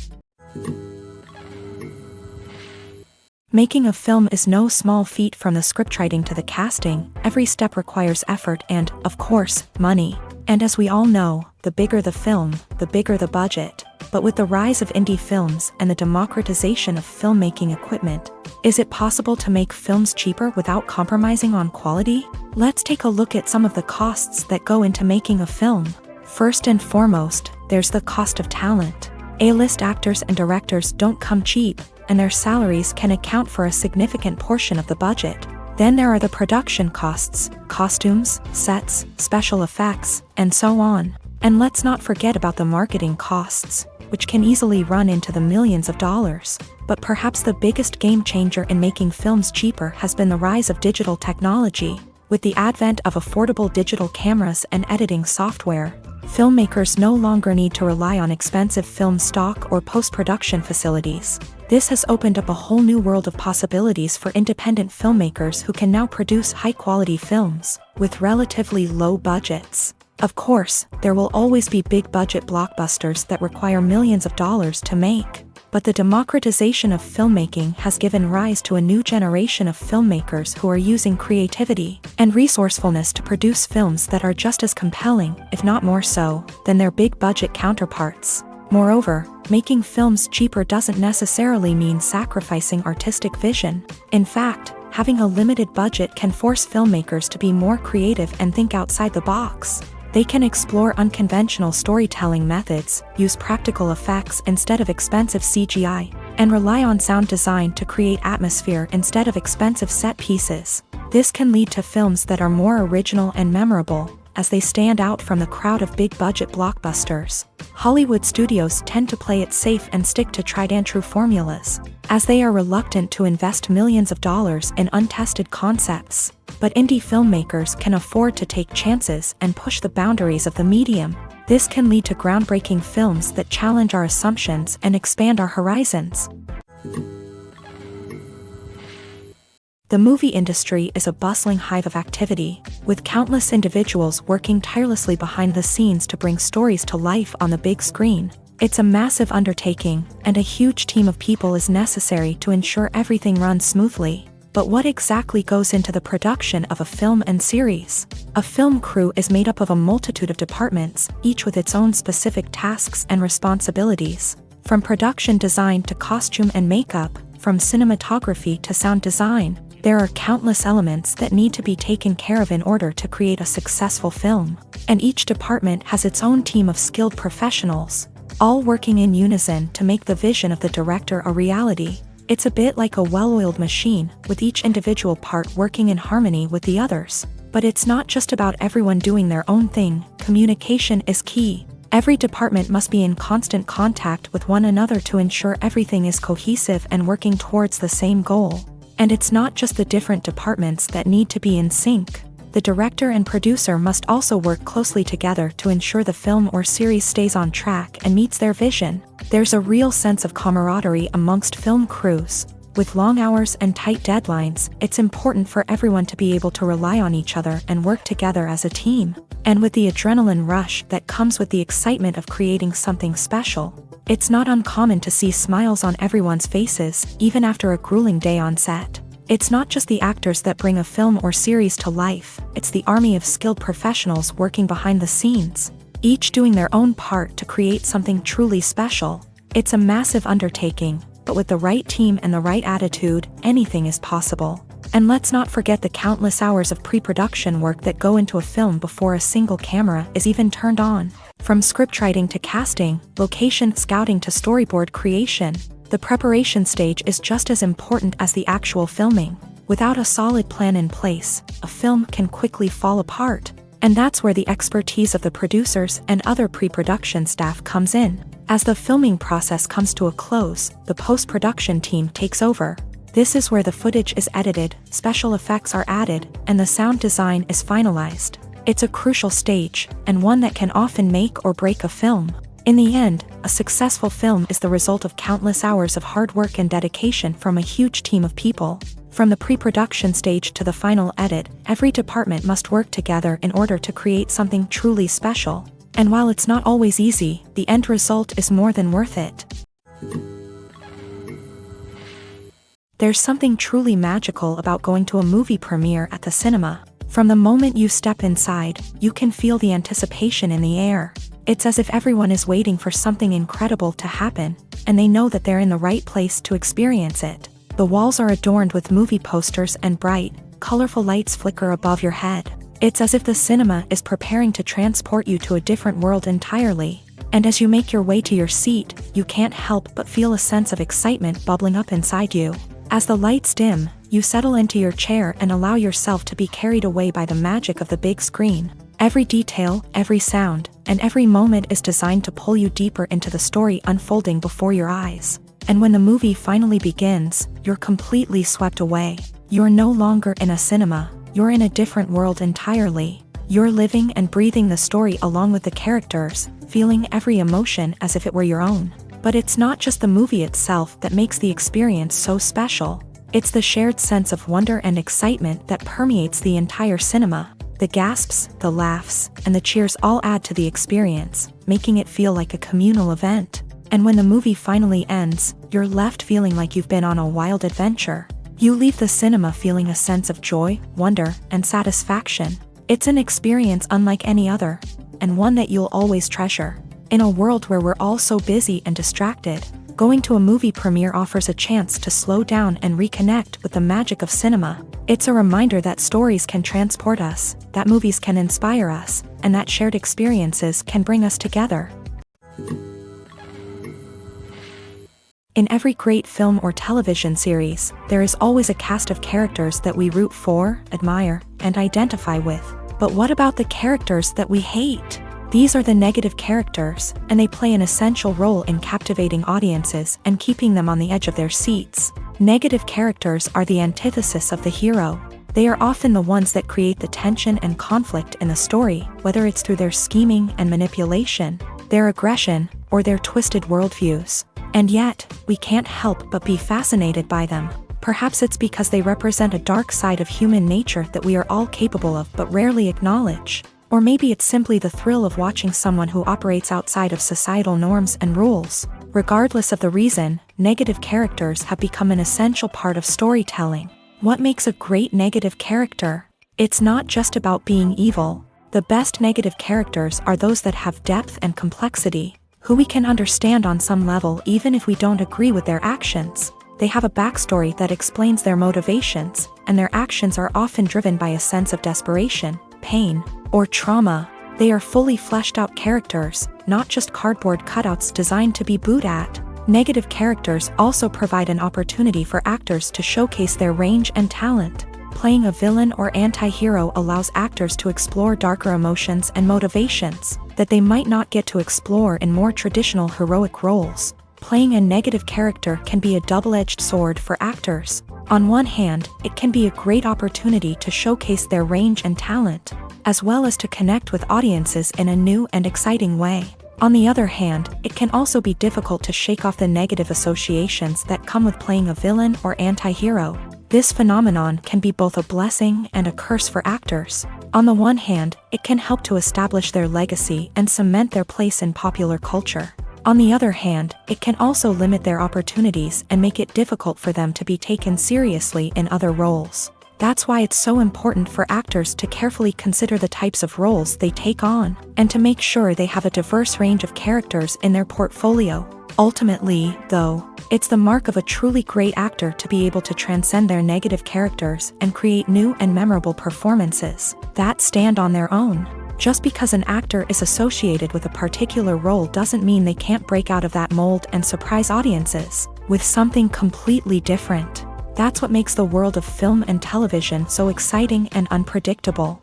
S1: Making a film is no small feat. From the scriptwriting to the casting, every step requires effort and, of course, money. And as we all know, the bigger the film, the bigger the budget. But with the rise of indie films and the democratization of filmmaking equipment, is it possible to make films cheaper without compromising on quality? Let's take a look at some of the costs that go into making a film. First and foremost, there's the cost of talent. A-list actors and directors don't come cheap, and their salaries can account for a significant portion of the budget. Then there are the production costs, costumes, sets, special effects, and so on. And let's not forget about the marketing costs, which can easily run into the millions of dollars. But perhaps the biggest game changer in making films cheaper has been the rise of digital technology. With the advent of affordable digital cameras and editing software, filmmakers no longer need to rely on expensive film stock or post-production facilities. This has opened up a whole new world of possibilities for independent filmmakers who can now produce high-quality films with relatively low budgets. Of course, there will always be big-budget blockbusters that require millions of dollars to make. But the democratization of filmmaking has given rise to a new generation of filmmakers who are using creativity and resourcefulness to produce films that are just as compelling, if not more so, than their big-budget counterparts. Moreover, making films cheaper doesn't necessarily mean sacrificing artistic vision. In fact, having a limited budget can force filmmakers to be more creative and think outside the box. They can explore unconventional storytelling methods, use practical effects instead of expensive CGI, and rely on sound design to create atmosphere instead of expensive set pieces. This can lead to films that are more original and memorable, as they stand out from the crowd of big-budget blockbusters. Hollywood studios tend to play it safe and stick to tried-and-true formulas, as they are reluctant to invest millions of dollars in untested concepts. But indie filmmakers can afford to take chances and push the boundaries of the medium. This can lead to groundbreaking films that challenge our assumptions and expand our horizons. The movie industry is a bustling hive of activity, with countless individuals working tirelessly behind the scenes to bring stories to life on the big screen. It's a massive undertaking, and a huge team of people is necessary to ensure everything runs smoothly. But what exactly goes into the production of a film and series? A film crew is made up of a multitude of departments, each with its own specific tasks and responsibilities. From production design to costume and makeup, from cinematography to sound design, there are countless elements that need to be taken care of in order to create a successful film. And each department has its own team of skilled professionals, all working in unison to make the vision of the director a reality. It's a bit like a well-oiled machine, with each individual part working in harmony with the others. But it's not just about everyone doing their own thing. Communication is key. Every department must be in constant contact with one another to ensure everything is cohesive and working towards the same goal. And it's not just the different departments that need to be in sync. The director and producer must also work closely together to ensure the film or series stays on track and meets their vision. There's a real sense of camaraderie amongst film crews. With long hours and tight deadlines, it's important for everyone to be able to rely on each other and work together as a team. And with the adrenaline rush that comes with the excitement of creating something special, it's not uncommon to see smiles on everyone's faces, even after a grueling day on set. It's not just the actors that bring a film or series to life, it's the army of skilled professionals working behind the scenes, each doing their own part to create something truly special. It's a massive undertaking, but with the right team and the right attitude, anything is possible. And let's not forget the countless hours of pre-production work that go into a film before a single camera is even turned on. From scriptwriting to casting, location scouting to storyboard creation, the preparation stage is just as important as the actual filming. Without a solid plan in place, a film can quickly fall apart. And that's where the expertise of the producers and other pre-production staff comes in. As the filming process comes to a close, the post-production team takes over. This is where the footage is edited, special effects are added, and the sound design is finalized. It's a crucial stage, and one that can often make or break a film. In the end, a successful film is the result of countless hours of hard work and dedication from a huge team of people. From the pre-production stage to the final edit, every department must work together in order to create something truly special. And while it's not always easy, the end result is more than worth it. There's something truly magical about going to a movie premiere at the cinema. From the moment you step inside, you can feel the anticipation in the air. It's as if everyone is waiting for something incredible to happen, and they know that they're in the right place to experience it. The walls are adorned with movie posters and bright, colorful lights flicker above your head. It's as if the cinema is preparing to transport you to a different world entirely. And as you make your way to your seat, you can't help but feel a sense of excitement bubbling up inside you. As the lights dim, you settle into your chair and allow yourself to be carried away by the magic of the big screen. Every detail, every sound, and every moment is designed to pull you deeper into the story unfolding before your eyes. And when the movie finally begins, you're completely swept away. You're no longer in a cinema, you're in a different world entirely. You're living and breathing the story along with the characters, feeling every emotion as if it were your own. But it's not just the movie itself that makes the experience so special. It's the shared sense of wonder and excitement that permeates the entire cinema. The gasps, the laughs, and the cheers all add to the experience, making it feel like a communal event. And when the movie finally ends, you're left feeling like you've been on a wild adventure. You leave the cinema feeling a sense of joy, wonder, and satisfaction. It's an experience unlike any other, and one that you'll always treasure. In a world where we're all so busy and distracted, going to a movie premiere offers a chance to slow down and reconnect with the magic of cinema. It's a reminder that stories can transport us, that movies can inspire us, and that shared experiences can bring us together. In every great film or television series, there is always a cast of characters that we root for, admire, and identify with. But what about the characters that we hate? These are the negative characters, and they play an essential role in captivating audiences and keeping them on the edge of their seats. Negative characters are the antithesis of the hero. They are often the ones that create the tension and conflict in the story, whether it's through their scheming and manipulation, their aggression, or their twisted worldviews. And yet, we can't help but be fascinated by them. Perhaps it's because they represent a dark side of human nature that we are all capable of but rarely acknowledge. Or maybe it's simply the thrill of watching someone who operates outside of societal norms and rules. Regardless of the reason, negative characters have become an essential part of storytelling. What makes a great negative character? It's not just about being evil. The best negative characters are those that have depth and complexity, who we can understand on some level even if we don't agree with their actions. They have a backstory that explains their motivations, and their actions are often driven by a sense of desperation, pain, or trauma. They are fully fleshed out characters, not just cardboard cutouts designed to be booed at. Negative characters also provide an opportunity for actors to showcase their range and talent. Playing a villain or anti-hero allows actors to explore darker emotions and motivations that they might not get to explore in more traditional heroic roles. Playing a negative character can be a double-edged sword for actors. On one hand, it can be a great opportunity to showcase their range and talent, as well as to connect with audiences in a new and exciting way. On the other hand, it can also be difficult to shake off the negative associations that come with playing a villain or anti-hero. This phenomenon can be both a blessing and a curse for actors. On the one hand, it can help to establish their legacy and cement their place in popular culture. On the other hand, it can also limit their opportunities and make it difficult for them to be taken seriously in other roles. That's why it's so important for actors to carefully consider the types of roles they take on, and to make sure they have a diverse range of characters in their portfolio. Ultimately, though, it's the mark of a truly great actor to be able to transcend their negative characters and create new and memorable performances that stand on their own. Just because an actor is associated with a particular role doesn't mean they can't break out of that mold and surprise audiences with something completely different. That's what makes the world of film and television so exciting and unpredictable.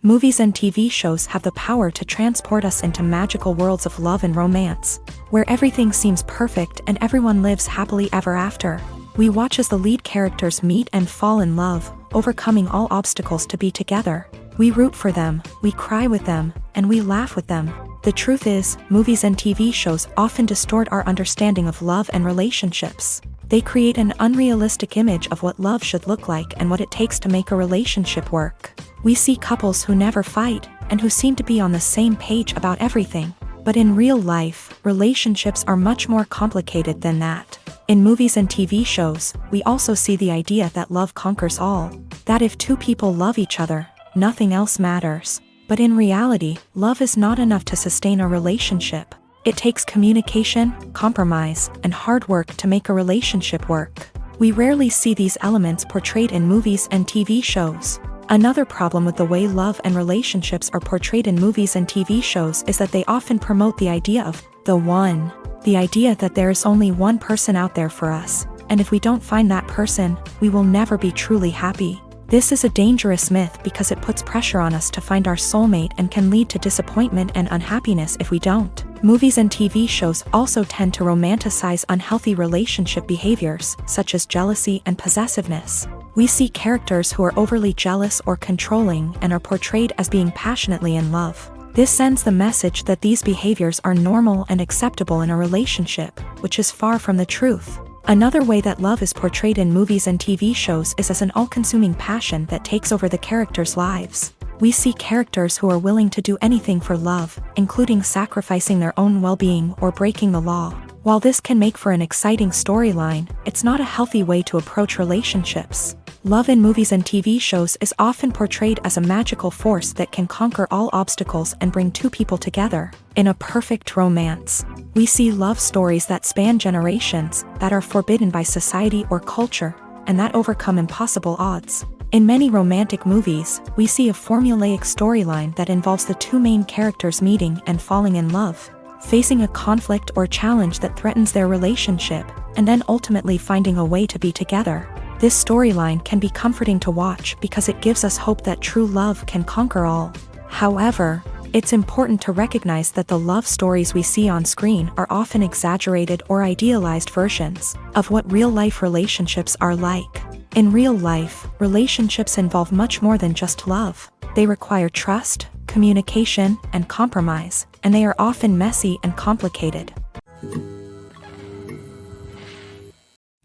S1: Movies and TV shows have the power to transport us into magical worlds of love and romance, where everything seems perfect and everyone lives happily ever after. We watch as the lead characters meet and fall in love, overcoming all obstacles to be together. We root for them, we cry with them, and we laugh with them. The truth is, movies and TV shows often distort our understanding of love and relationships. They create an unrealistic image of what love should look like and what it takes to make a relationship work. We see couples who never fight, and who seem to be on the same page about everything. But in real life, relationships are much more complicated than that. In movies and TV shows, we also see the idea that love conquers all. That if two people love each other, nothing else matters. But in reality, love is not enough to sustain a relationship. It takes communication, compromise, and hard work to make a relationship work. We rarely see these elements portrayed in movies and TV shows. Another problem with the way love and relationships are portrayed in movies and TV shows is that they often promote the idea of the one. The idea that there is only one person out there for us, and if we don't find that person, we will never be truly happy. This is a dangerous myth because it puts pressure on us to find our soulmate and can lead to disappointment and unhappiness if we don't. Movies and TV shows also tend to romanticize unhealthy relationship behaviors, such as jealousy and possessiveness. We see characters who are overly jealous or controlling and are portrayed as being passionately in love. This sends the message that these behaviors are normal and acceptable in a relationship, which is far from the truth. Another way that love is portrayed in movies and TV shows is as an all-consuming passion that takes over the characters' lives. We see characters who are willing to do anything for love, including sacrificing their own well-being or breaking the law. While this can make for an exciting storyline, it's not a healthy way to approach relationships. Love in movies and TV shows is often portrayed as a magical force that can conquer all obstacles and bring two people together in a perfect romance. We see love stories that span generations, that are forbidden by society or culture, and that overcome impossible odds. In many romantic movies, we see a formulaic storyline that involves the two main characters meeting and falling in love, facing a conflict or challenge that threatens their relationship, and then ultimately finding a way to be together. This storyline can be comforting to watch because it gives us hope that true love can conquer all. However, it's important to recognize that the love stories we see on screen are often exaggerated or idealized versions of what real-life relationships are like. In real life, relationships involve much more than just love. They require trust, communication, and compromise, and they are often messy and complicated.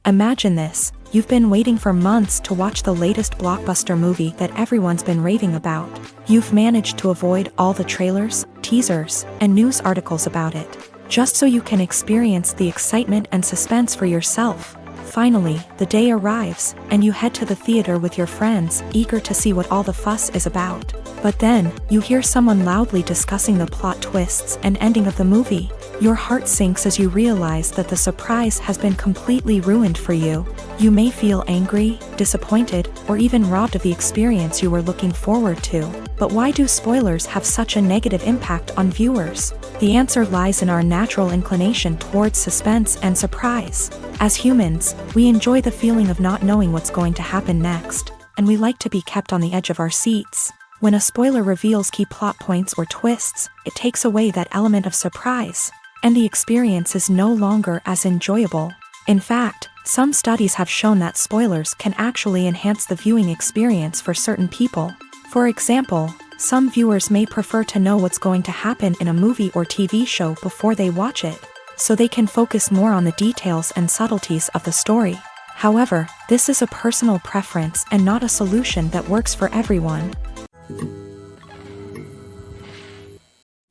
S1: Imagine this: you've been waiting for months to watch the latest blockbuster movie that everyone's been raving about. You've managed to avoid all the trailers, teasers, and news articles about it, just so you can experience the excitement and suspense for yourself. Finally, the day arrives, and you head to the theater with your friends, eager to see what all the fuss is about. But then, you hear someone loudly discussing the plot twists and ending of the movie. Your heart sinks as you realize that the surprise has been completely ruined for you. You may feel angry, disappointed, or even robbed of the experience you were looking forward to. But why do spoilers have such a negative impact on viewers? The answer lies in our natural inclination towards suspense and surprise. As humans, we enjoy the feeling of not knowing what's going to happen next, and we like to be kept on the edge of our seats. When a spoiler reveals key plot points or twists, it takes away that element of surprise, and the experience is no longer as enjoyable. In fact, some studies have shown that spoilers can actually enhance the viewing experience for certain people. For example, some viewers may prefer to know what's going to happen in a movie or TV show before they watch it, so they can focus more on the details and subtleties of the story. However, this is a personal preference and not a solution that works for everyone.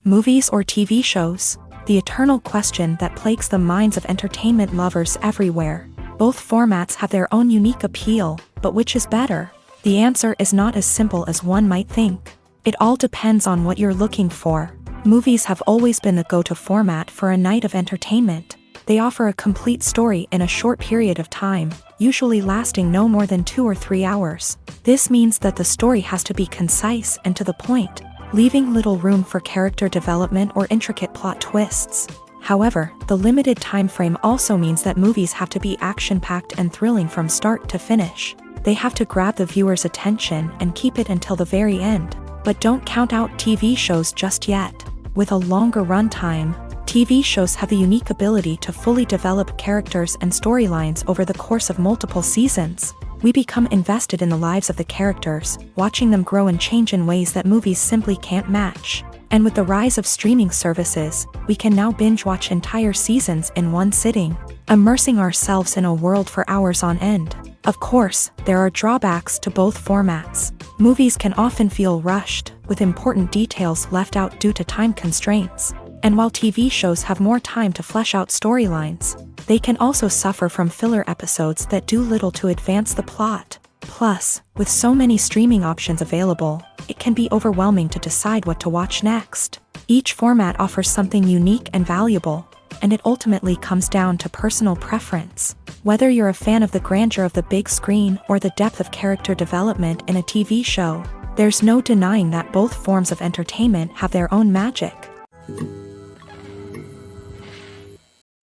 S1: Movies or TV shows? The eternal question that plagues the minds of entertainment lovers everywhere. Both formats have their own unique appeal, but which is better? The answer is not as simple as one might think. It all depends on what you're looking for. Movies have always been the go-to format for a night of entertainment. They offer a complete story in a short period of time, usually lasting no more than 2 or 3 hours. This means that the story has to be concise and to the point, leaving little room for character development or intricate plot twists. However, the limited time frame also means that movies have to be action-packed and thrilling from start to finish. They have to grab the viewer's attention and keep it until the very end. But don't count out TV shows just yet. With a longer runtime, TV shows have the unique ability to fully develop characters and storylines over the course of multiple seasons. We become invested in the lives of the characters, watching them grow and change in ways that movies simply can't match. And with the rise of streaming services, we can now binge-watch entire seasons in one sitting, immersing ourselves in a world for hours on end. Of course, there are drawbacks to both formats. Movies can often feel rushed, with important details left out due to time constraints. And while TV shows have more time to flesh out storylines, they can also suffer from filler episodes that do little to advance the plot. Plus, with so many streaming options available, it can be overwhelming to decide what to watch next. Each format offers something unique and valuable, and it ultimately comes down to personal preference. Whether you're a fan of the grandeur of the big screen or the depth of character development in a TV show, there's no denying that both forms of entertainment have their own magic.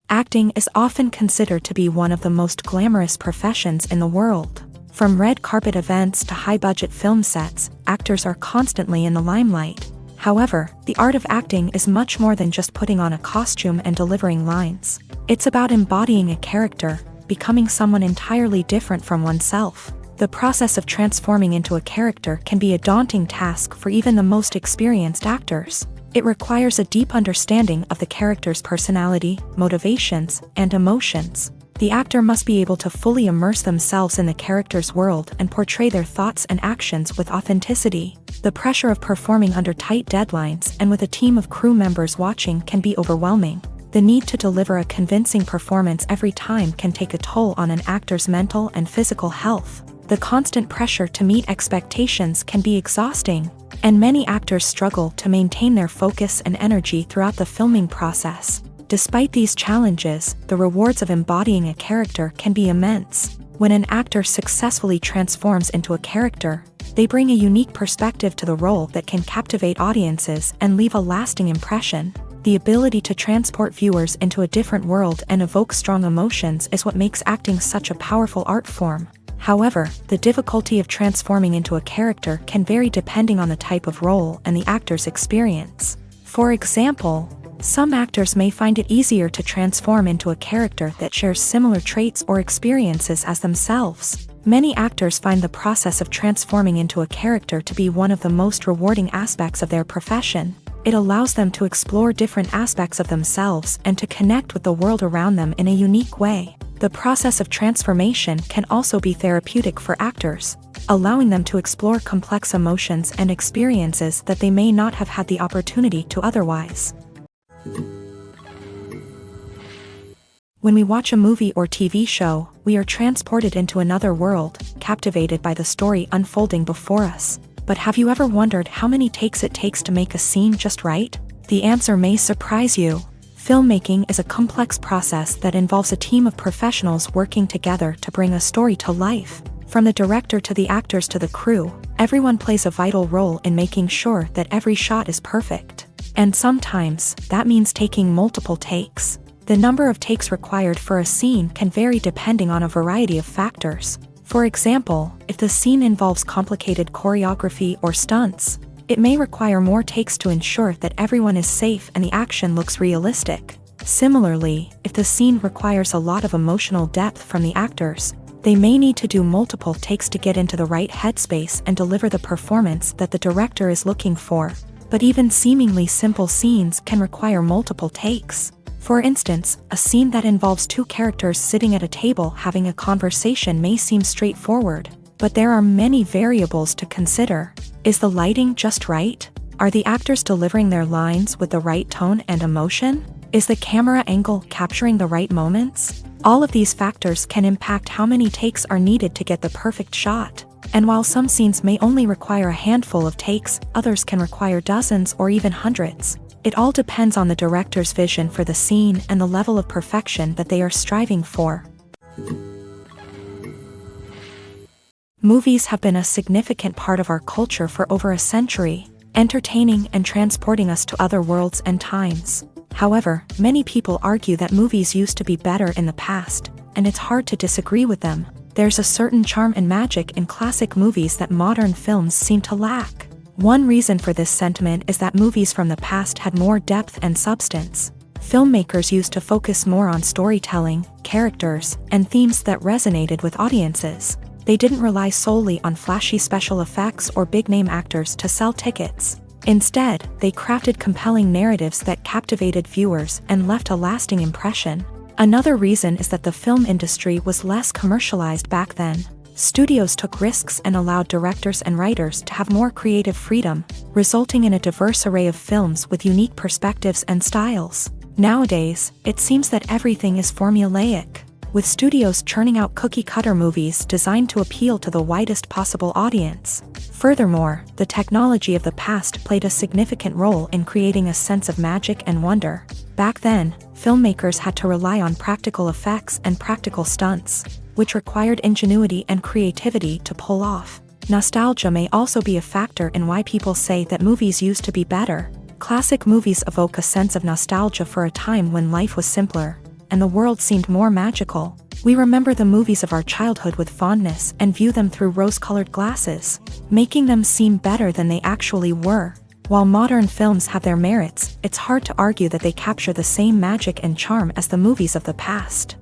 S1: Acting is often considered to be one of the most glamorous professions in the world. From red carpet events to high-budget film sets, actors are constantly in the limelight. However, the art of acting is much more than just putting on a costume and delivering lines. It's about embodying a character, becoming someone entirely different from oneself. The process of transforming into a character can be a daunting task for even the most experienced actors. It requires a deep understanding of the character's personality, motivations, and emotions. The actor must be able to fully immerse themselves in the character's world and portray their thoughts and actions with authenticity. The pressure of performing under tight deadlines and with a team of crew members watching can be overwhelming. The need to deliver a convincing performance every time can take a toll on an actor's mental and physical health. The constant pressure to meet expectations can be exhausting, and many actors struggle to maintain their focus and energy throughout the filming process. Despite these challenges, the rewards of embodying a character can be immense. When an actor successfully transforms into a character, they bring a unique perspective to the role that can captivate audiences and leave a lasting impression. The ability to transport viewers into a different world and evoke strong emotions is what makes acting such a powerful art form. However, the difficulty of transforming into a character can vary depending on the type of role and the actor's experience. For example, some actors may find it easier to transform into a character that shares similar traits or experiences as themselves. Many actors find the process of transforming into a character to be one of the most rewarding aspects of their profession. It allows them to explore different aspects of themselves and to connect with the world around them in a unique way. The process of transformation can also be therapeutic for actors, allowing them to explore complex emotions and experiences that they may not have had the opportunity to otherwise. When we watch a movie or TV show, we are transported into another world, captivated by the story unfolding before us. But have you ever wondered how many takes it takes to make a scene just right? The answer may surprise you. Filmmaking is a complex process that involves a team of professionals working together to bring a story to life. From the director to the actors to the crew, everyone plays a vital role in making sure that every shot is perfect. And sometimes, that means taking multiple takes. The number of takes required for a scene can vary depending on a variety of factors. For example, if the scene involves complicated choreography or stunts, it may require more takes to ensure that everyone is safe and the action looks realistic. Similarly, if the scene requires a lot of emotional depth from the actors, they may need to do multiple takes to get into the right headspace and deliver the performance that the director is looking for. But even seemingly simple scenes can require multiple takes. For instance, a scene that involves two characters sitting at a table having a conversation may seem straightforward, but there are many variables to consider. Is the lighting just right? Are the actors delivering their lines with the right tone and emotion? Is the camera angle capturing the right moments? All of these factors can impact how many takes are needed to get the perfect shot. And while some scenes may only require a handful of takes, others can require dozens or even hundreds. It all depends on the director's vision for the scene and the level of perfection that they are striving for. Movies have been a significant part of our culture for over a century, entertaining and transporting us to other worlds and times. However, many people argue that movies used to be better in the past, and it's hard to disagree with them. There's a certain charm and magic in classic movies that modern films seem to lack. One reason for this sentiment is that movies from the past had more depth and substance. Filmmakers used to focus more on storytelling, characters, and themes that resonated with audiences. They didn't rely solely on flashy special effects or big-name actors to sell tickets. Instead, they crafted compelling narratives that captivated viewers and left a lasting impression. Another reason is that the film industry was less commercialized back then. Studios took risks and allowed directors and writers to have more creative freedom, resulting in a diverse array of films with unique perspectives and styles. Nowadays, it seems that everything is formulaic, with studios churning out cookie-cutter movies designed to appeal to the widest possible audience. Furthermore, the technology of the past played a significant role in creating a sense of magic and wonder. Back then, filmmakers had to rely on practical effects and practical stunts, which required ingenuity and creativity to pull off. Nostalgia may also be a factor in why people say that movies used to be better. Classic movies evoke a sense of nostalgia for a time when life was simpler, and the world seemed more magical. We remember the movies of our childhood with fondness and view them through rose-colored glasses, making them seem better than they actually were. While modern films have their merits, it's hard to argue that they capture the same magic and charm as the movies of the past.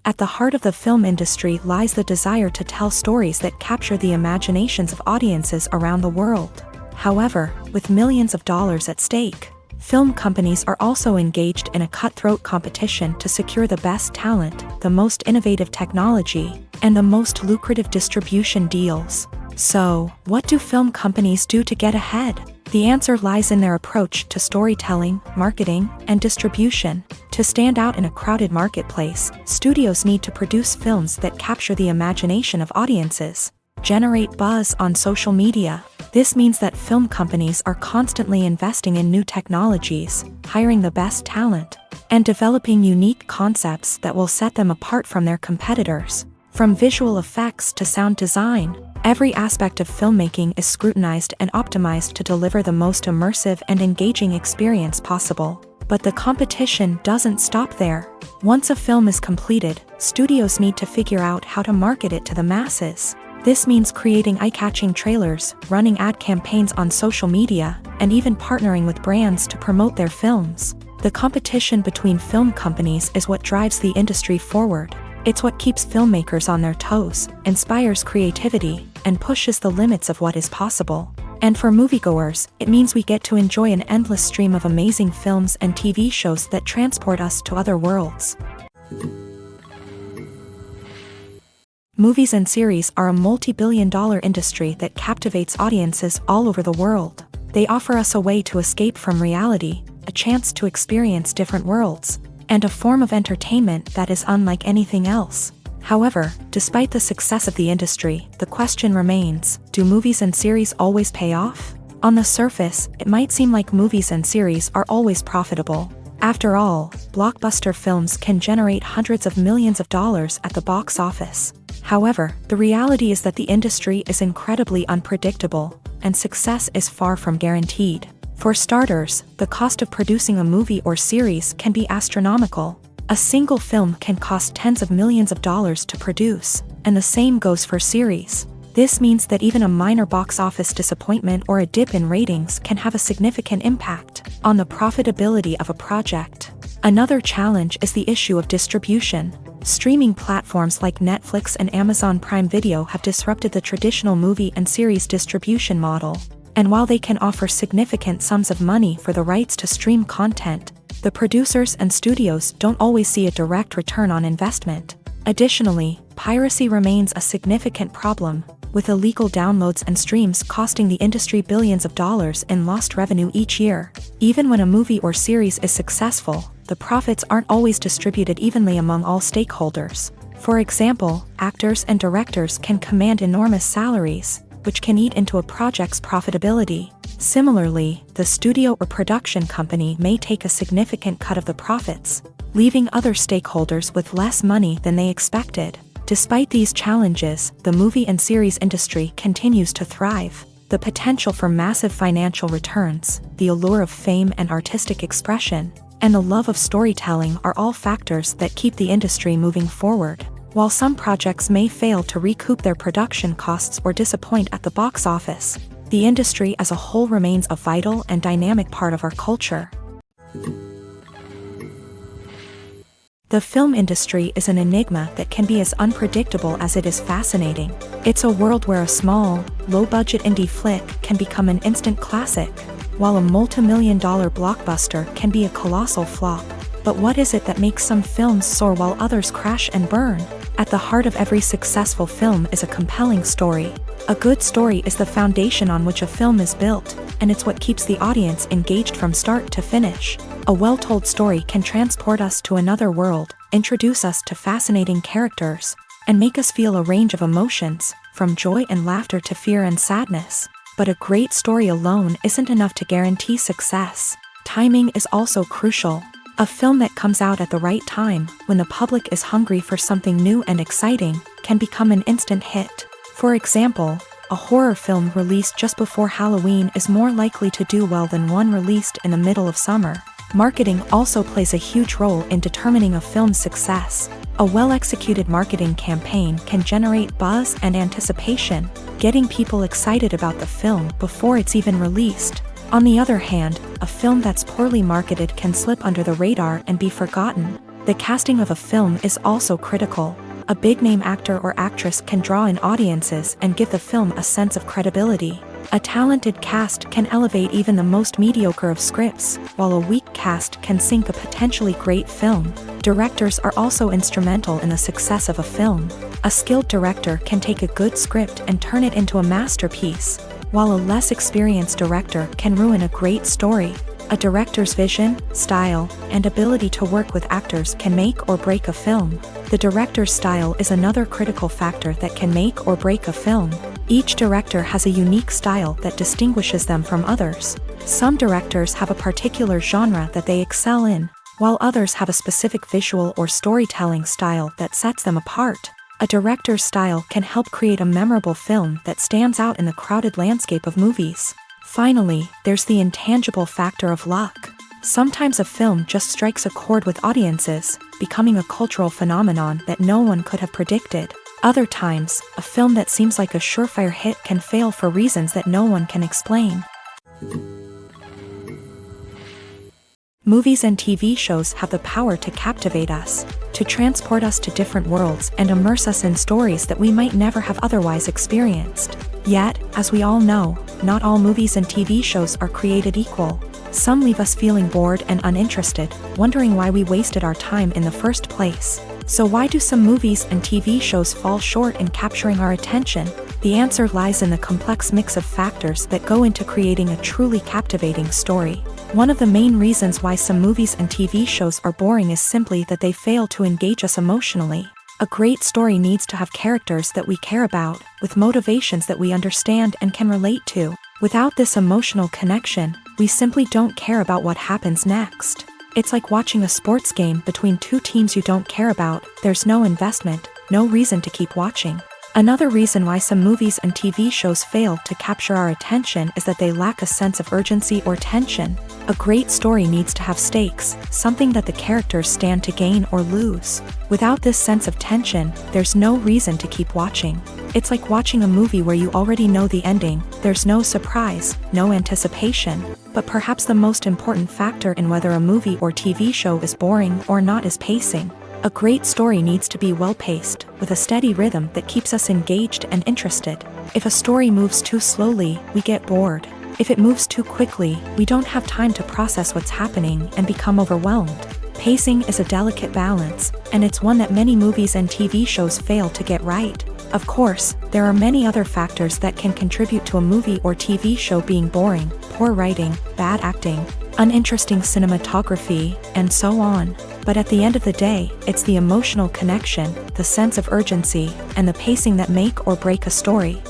S1: At the heart of the film industry lies the desire to tell stories that capture the imaginations of audiences around the world. However, with millions of dollars at stake, film companies are also engaged in a cutthroat competition to secure the best talent, the most innovative technology, and the most lucrative distribution deals. So, what do film companies do to get ahead? The answer lies in their approach to storytelling, marketing, and distribution. To stand out in a crowded marketplace, studios need to produce films that capture the imagination of audiences, generate buzz on social media. This means that film companies are constantly investing in new technologies, hiring the best talent, and developing unique concepts that will set them apart from their competitors. From visual effects to sound design, every aspect of filmmaking is scrutinized and optimized to deliver the most immersive and engaging experience possible. But the competition doesn't stop there. Once a film is completed, studios need to figure out how to market it to the masses. This means creating eye-catching trailers, running ad campaigns on social media, and even partnering with brands to promote their films. The competition between film companies is what drives the industry forward. It's what keeps filmmakers on their toes, inspires creativity, and pushes the limits of what is possible. And for moviegoers, it means we get to enjoy an endless stream of amazing films and TV shows that transport us to other worlds. Movies and series are a multi-billion-dollar industry that captivates audiences all over the world. They offer us a way to escape from reality, a chance to experience different worlds, and a form of entertainment that is unlike anything else. However, despite the success of the industry, the question remains, do movies and series always pay off? On the surface, it might seem like movies and series are always profitable. After all, blockbuster films can generate hundreds of millions of dollars at the box office. However, the reality is that the industry is incredibly unpredictable, and success is far from guaranteed. For starters, the cost of producing a movie or series can be astronomical. A single film can cost tens of millions of dollars to produce, and the same goes for series. This means that even a minor box office disappointment or a dip in ratings can have a significant impact on the profitability of a project. Another challenge is the issue of distribution. Streaming platforms like Netflix and Amazon Prime Video have disrupted the traditional movie and series distribution model. And while they can offer significant sums of money for the rights to stream content, the producers and studios don't always see a direct return on investment. Additionally, piracy remains a significant problem, with illegal downloads and streams costing the industry billions of dollars in lost revenue each year. Even when a movie or series is successful, the profits aren't always distributed evenly among all stakeholders. For example, actors and directors can command enormous salaries, which can eat into a project's profitability. Similarly, the studio or production company may take a significant cut of the profits, leaving other stakeholders with less money than they expected. Despite these challenges, the movie and series industry continues to thrive. The potential for massive financial returns, the allure of fame and artistic expression, and the love of storytelling are all factors that keep the industry moving forward. While some projects may fail to recoup their production costs or disappoint at the box office, the industry as a whole remains a vital and dynamic part of our culture. The film industry is an enigma that can be as unpredictable as it is fascinating. It's a world where a small, low-budget indie flick can become an instant classic, while a multi-million-dollar blockbuster can be a colossal flop. But what is it that makes some films soar while others crash and burn? At the heart of every successful film is a compelling story. A good story is the foundation on which a film is built, and it's what keeps the audience engaged from start to finish. A well-told story can transport us to another world, introduce us to fascinating characters, and make us feel a range of emotions, from joy and laughter to fear and sadness. But a great story alone isn't enough to guarantee success. Timing is also crucial. A film that comes out at the right time, when the public is hungry for something new and exciting, can become an instant hit. For example, a horror film released just before Halloween is more likely to do well than one released in the middle of summer. Marketing also plays a huge role in determining a film's success. A well-executed marketing campaign can generate buzz and anticipation, getting people excited about the film before it's even released. On the other hand, a film that's poorly marketed can slip under the radar and be forgotten. The casting of a film is also critical. A big-name actor or actress can draw in audiences and give the film a sense of credibility. A talented cast can elevate even the most mediocre of scripts, while a weak cast can sink a potentially great film. Directors are also instrumental in the success of a film. A skilled director can take a good script and turn it into a masterpiece, while a less experienced director can ruin a great story. A director's vision, style, and ability to work with actors can make or break a film. The director's style is another critical factor that can make or break a film. Each director has a unique style that distinguishes them from others. Some directors have a particular genre that they excel in, while others have a specific visual or storytelling style that sets them apart. A director's style can help create a memorable film that stands out in the crowded landscape of movies. Finally, there's the intangible factor of luck. Sometimes a film just strikes a chord with audiences, becoming a cultural phenomenon that no one could have predicted. Other times, a film that seems like a surefire hit can fail for reasons that no one can explain. Movies and TV shows have the power to captivate us, to transport us to different worlds and immerse us in stories that we might never have otherwise experienced. Yet, as we all know, not all movies and TV shows are created equal. Some leave us feeling bored and uninterested, wondering why we wasted our time in the first place. So why do some movies and TV shows fall short in capturing our attention? The answer lies in the complex mix of factors that go into creating a truly captivating story. One of the main reasons why some movies and TV shows are boring is simply that they fail to engage us emotionally. A great story needs to have characters that we care about, with motivations that we understand and can relate to. Without this emotional connection, we simply don't care about what happens next. It's like watching a sports game between two teams you don't care about. There's no investment, no reason to keep watching. Another reason why some movies and TV shows fail to capture our attention is that they lack a sense of urgency or tension. A great story needs to have stakes, something that the characters stand to gain or lose. Without this sense of tension, there's no reason to keep watching. It's like watching a movie where you already know the ending. There's no surprise, no anticipation. But perhaps the most important factor in whether a movie or TV show is boring or not is pacing. A great story needs to be well-paced, with a steady rhythm that keeps us engaged and interested. If a story moves too slowly, we get bored. If it moves too quickly, we don't have time to process what's happening and become overwhelmed. Pacing is a delicate balance, and it's one that many movies and TV shows fail to get right. Of course, there are many other factors that can contribute to a movie or TV show being boring: poor writing, bad acting, uninteresting cinematography, and so on. But at the end of the day, it's the emotional connection, the sense of urgency, and the pacing that make or break a story.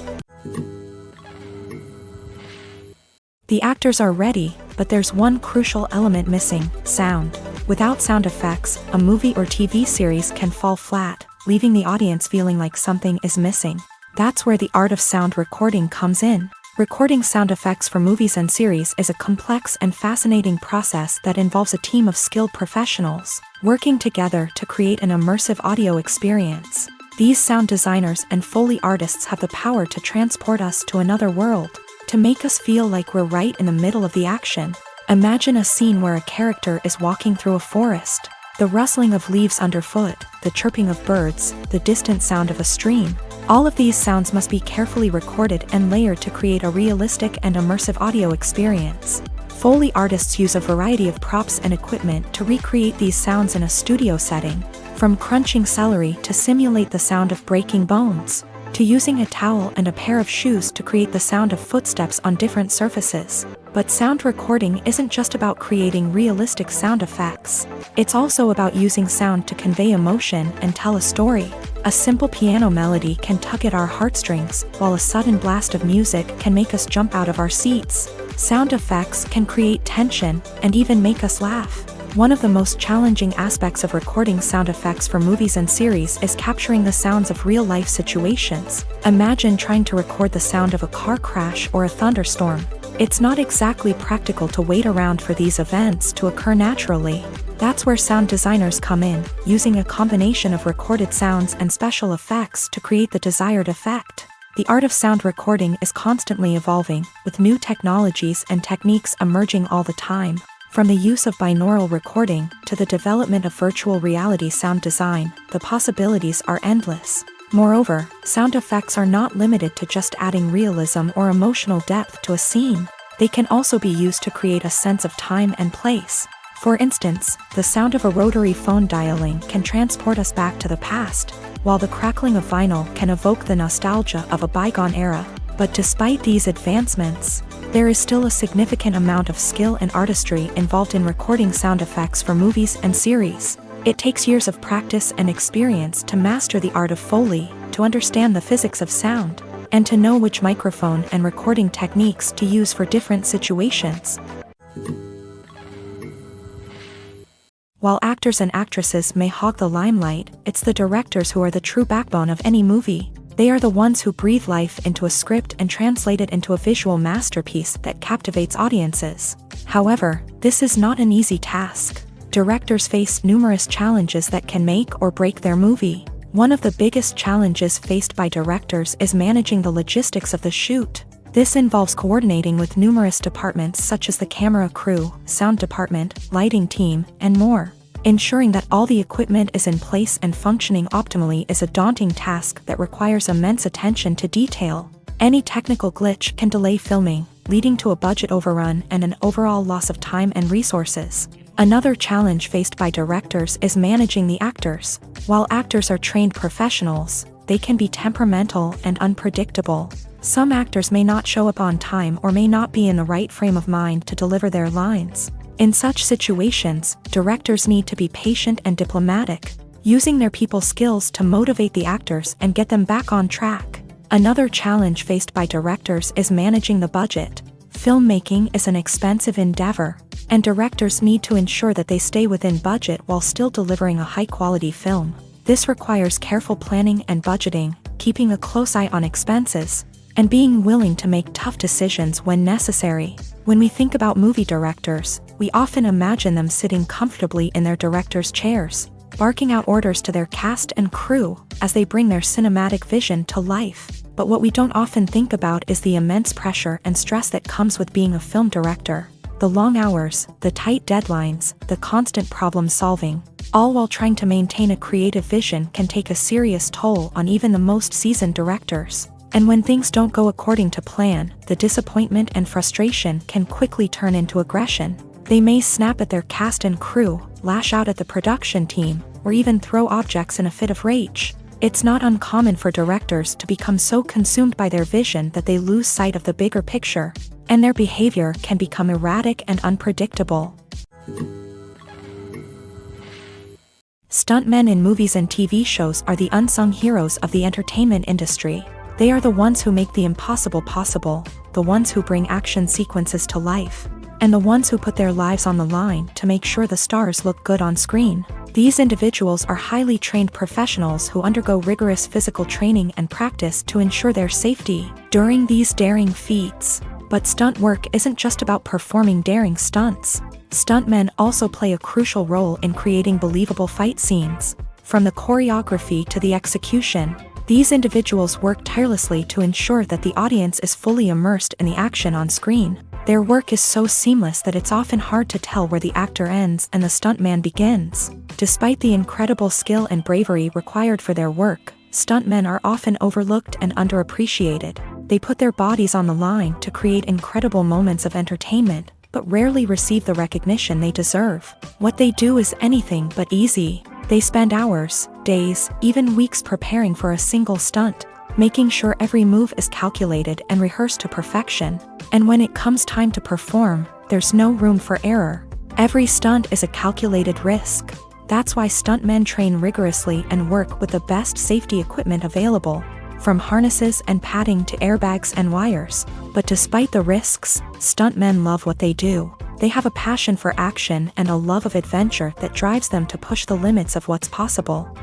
S1: The actors are ready, but there's one crucial element missing: sound. Without sound effects, a movie or TV series can fall flat, leaving the audience feeling like something is missing. That's where the art of sound recording comes in. Recording sound effects for movies and series is a complex and fascinating process that involves a team of skilled professionals working together to create an immersive audio experience. These sound designers and Foley artists have the power to transport us to another world, to make us feel like we're right in the middle of the action. Imagine a scene where a character is walking through a forest. The rustling of leaves underfoot, the chirping of birds, the distant sound of a stream. All of these sounds must be carefully recorded and layered to create a realistic and immersive audio experience. Foley artists use a variety of props and equipment to recreate these sounds in a studio setting, from crunching celery to simulate the sound of breaking bones, to using a towel and a pair of shoes to create the sound of footsteps on different surfaces. But sound recording isn't just about creating realistic sound effects. It's also about using sound to convey emotion and tell a story. A simple piano melody can tug at our heartstrings, while a sudden blast of music can make us jump out of our seats. Sound effects can create tension and even make us laugh. One of the most challenging aspects of recording sound effects for movies and series is capturing the sounds of real-life situations. Imagine trying to record the sound of a car crash or a thunderstorm. It's not exactly practical to wait around for these events to occur naturally. That's where sound designers come in, using a combination of recorded sounds and special effects to create the desired effect. The art of sound recording is constantly evolving, with new technologies and techniques emerging all the time. From the use of binaural recording to the development of virtual reality sound design, the possibilities are endless. Moreover, sound effects are not limited to just adding realism or emotional depth to a scene. They can also be used to create a sense of time and place. For instance, the sound of a rotary phone dialing can transport us back to the past, while the crackling of vinyl can evoke the nostalgia of a bygone era. But despite these advancements, there is still a significant amount of skill and artistry involved in recording sound effects for movies and series. It takes years of practice and experience to master the art of Foley, to understand the physics of sound, and to know which microphone and recording techniques to use for different situations. While actors and actresses may hog the limelight, it's the directors who are the true backbone of any movie. They are the ones who breathe life into a script and translate it into a visual masterpiece that captivates audiences. However, this is not an easy task. Directors face numerous challenges that can make or break their movie. One of the biggest challenges faced by directors is managing the logistics of the shoot. This involves coordinating with numerous departments such as the camera crew, sound department, lighting team, and more. Ensuring that all the equipment is in place and functioning optimally is a daunting task that requires immense attention to detail. Any technical glitch can delay filming, leading to a budget overrun and an overall loss of time and resources. Another challenge faced by directors is managing the actors. While actors are trained professionals, they can be temperamental and unpredictable. Some actors may not show up on time or may not be in the right frame of mind to deliver their lines. In such situations, directors need to be patient and diplomatic, using their people skills to motivate the actors and get them back on track. Another challenge faced by directors is managing the budget. Filmmaking is an expensive endeavor, and directors need to ensure that they stay within budget while still delivering a high-quality film. This requires careful planning and budgeting, keeping a close eye on expenses, and being willing to make tough decisions when necessary. When we think about movie directors, we often imagine them sitting comfortably in their director's chairs, barking out orders to their cast and crew as they bring their cinematic vision to life. But what we don't often think about is the immense pressure and stress that comes with being a film director. The long hours, the tight deadlines, the constant problem solving, all while trying to maintain a creative vision can take a serious toll on even the most seasoned directors. And when things don't go according to plan, the disappointment and frustration can quickly turn into aggression. They may snap at their cast and crew, lash out at the production team, or even throw objects in a fit of rage. It's not uncommon for directors to become so consumed by their vision that they lose sight of the bigger picture, and their behavior can become erratic and unpredictable. Stuntmen in movies and TV shows are the unsung heroes of the entertainment industry. They are the ones who make the impossible possible, the ones who bring action sequences to life, and the ones who put their lives on the line to make sure the stars look good on screen. These individuals are highly trained professionals who undergo rigorous physical training and practice to ensure their safety during these daring feats. But stunt work isn't just about performing daring stunts. Stuntmen also play a crucial role in creating believable fight scenes. From the choreography to the execution, these individuals work tirelessly to ensure that the audience is fully immersed in the action on screen. Their work is so seamless that it's often hard to tell where the actor ends and the stuntman begins. Despite the incredible skill and bravery required for their work, stuntmen are often overlooked and underappreciated. They put their bodies on the line to create incredible moments of entertainment, but rarely receive the recognition they deserve. What they do is anything but easy. They spend hours, days, even weeks preparing for a single stunt, making sure every move is calculated and rehearsed to perfection. And when it comes time to perform, there's no room for error. Every stunt is a calculated risk. That's why stuntmen train rigorously and work with the best safety equipment available, from harnesses and padding to airbags and wires. But despite the risks, stuntmen love what they do. They have a passion for action and a love of adventure that drives them to push the limits of what's possible.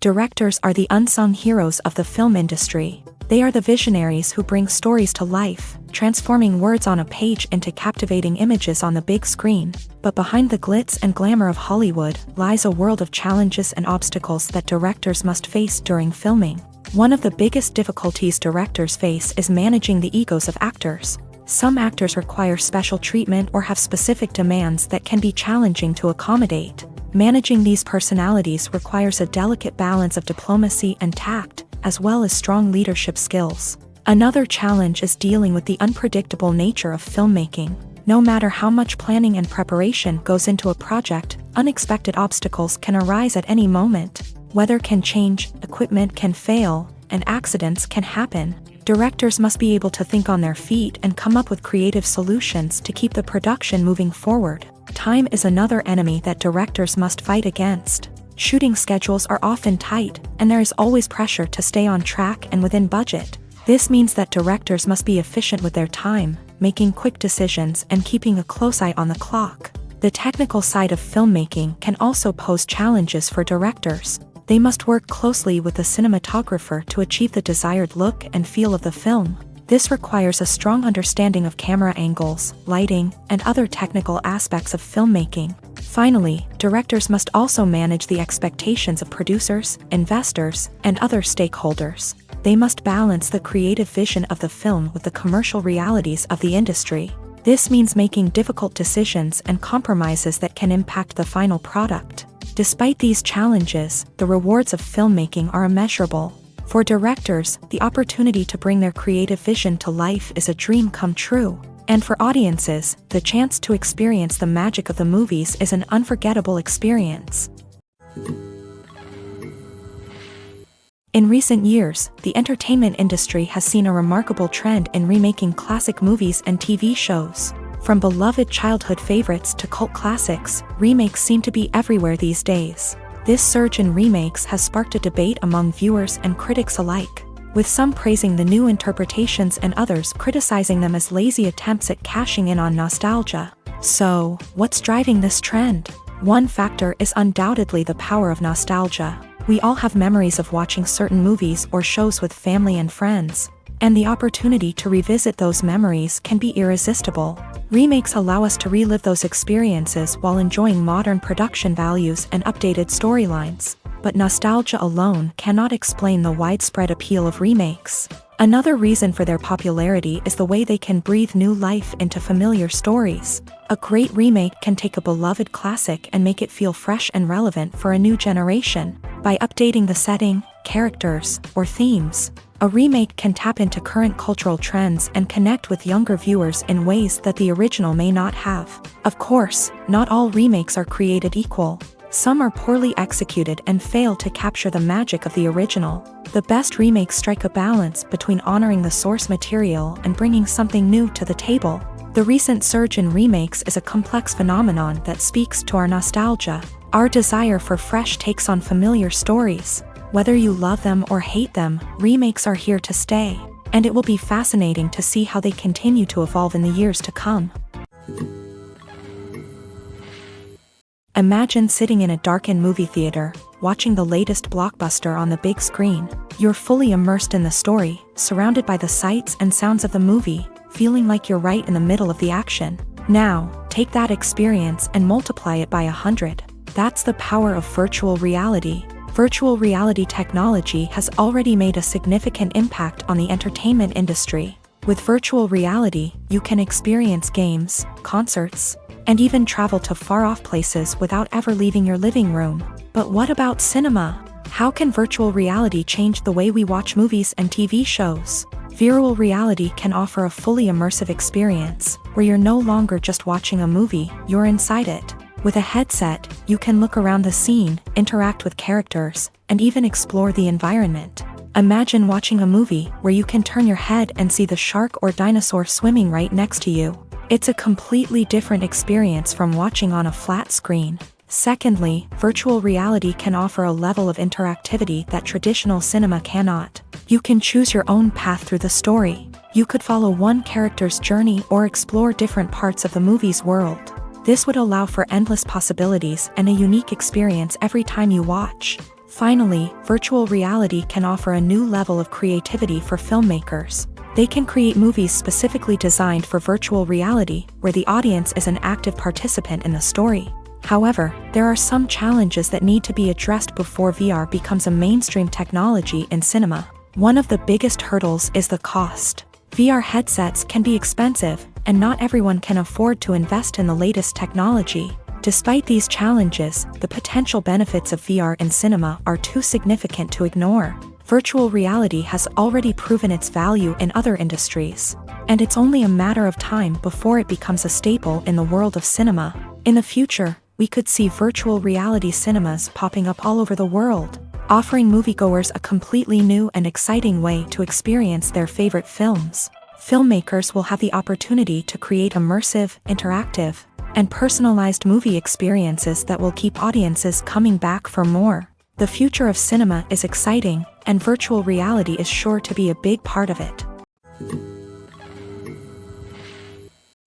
S1: Directors are the unsung heroes of the film industry. They are the visionaries who bring stories to life, transforming words on a page into captivating images on the big screen. But behind the glitz and glamour of Hollywood lies a world of challenges and obstacles that directors must face during filming. One of the biggest difficulties directors face is managing the egos of actors. Some actors require special treatment or have specific demands that can be challenging to accommodate. Managing these personalities requires a delicate balance of diplomacy and tact, as well as strong leadership skills. Another challenge is dealing with the unpredictable nature of filmmaking. No matter how much planning and preparation goes into a project, unexpected obstacles can arise at any moment. Weather can change, equipment can fail, and accidents can happen. Directors must be able to think on their feet and come up with creative solutions to keep the production moving forward. Time is another enemy that directors must fight against. Shooting schedules are often tight, and there is always pressure to stay on track and within budget. This means that directors must be efficient with their time, making quick decisions and keeping a close eye on the clock. The technical side of filmmaking can also pose challenges for directors. They must work closely with the cinematographer to achieve the desired look and feel of the film. This requires a strong understanding of camera angles, lighting, and other technical aspects of filmmaking. Finally, directors must also manage the expectations of producers, investors, and other stakeholders. They must balance the creative vision of the film with the commercial realities of the industry. This means making difficult decisions and compromises that can impact the final product. Despite these challenges, the rewards of filmmaking are immeasurable. For directors, the opportunity to bring their creative vision to life is a dream come true. And for audiences, the chance to experience the magic of the movies is an unforgettable experience. In recent years, the entertainment industry has seen a remarkable trend in remaking classic movies and TV shows. From beloved childhood favorites to cult classics, remakes seem to be everywhere these days. This surge in remakes has sparked a debate among viewers and critics alike, with some praising the new interpretations and others criticizing them as lazy attempts at cashing in on nostalgia. So, what's driving this trend? One factor is undoubtedly the power of nostalgia. We all have memories of watching certain movies or shows with family and friends, and the opportunity to revisit those memories can be irresistible. Remakes allow us to relive those experiences while enjoying modern production values and updated storylines. But nostalgia alone cannot explain the widespread appeal of remakes. Another reason for their popularity is the way they can breathe new life into familiar stories. A great remake can take a beloved classic and make it feel fresh and relevant for a new generation. By updating the setting, characters, or themes, a remake can tap into current cultural trends and connect with younger viewers in ways that the original may not have. Of course, not all remakes are created equal. Some are poorly executed and fail to capture the magic of the original. The best remakes strike a balance between honoring the source material and bringing something new to the table. The recent surge in remakes is a complex phenomenon that speaks to our nostalgia, our desire for fresh takes on familiar stories. Whether you love them or hate them, remakes are here to stay, and it will be fascinating to see how they continue to evolve in the years to come. Imagine sitting in a darkened movie theater, watching the latest blockbuster on the big screen. You're fully immersed in the story, surrounded by the sights and sounds of the movie, feeling like you're right in the middle of the action. Now, take that experience and multiply it by 100. That's the power of virtual reality. Virtual reality technology has already made a significant impact on the entertainment industry. With virtual reality, you can experience games, concerts, and even travel to far-off places without ever leaving your living room. But what about cinema? How can virtual reality change the way we watch movies and TV shows? Virtual reality can offer a fully immersive experience, where you're no longer just watching a movie, you're inside it. With a headset, you can look around the scene, interact with characters, and even explore the environment. Imagine watching a movie where you can turn your head and see the shark or dinosaur swimming right next to you. It's a completely different experience from watching on a flat screen. Secondly, virtual reality can offer a level of interactivity that traditional cinema cannot. You can choose your own path through the story. You could follow one character's journey or explore different parts of the movie's world. This would allow for endless possibilities and a unique experience every time you watch. Finally, virtual reality can offer a new level of creativity for filmmakers. They can create movies specifically designed for virtual reality, where the audience is an active participant in the story. However, there are some challenges that need to be addressed before VR becomes a mainstream technology in cinema. One of the biggest hurdles is the cost. VR headsets can be expensive, and not everyone can afford to invest in the latest technology. Despite these challenges, the potential benefits of VR in cinema are too significant to ignore. Virtual reality has already proven its value in other industries, and it's only a matter of time before it becomes a staple in the world of cinema. In the future, we could see virtual reality cinemas popping up all over the world, offering moviegoers a completely new and exciting way to experience their favorite films. Filmmakers will have the opportunity to create immersive, interactive, and personalized movie experiences that will keep audiences coming back for more. The future of cinema is exciting, and virtual reality is sure to be a big part of it.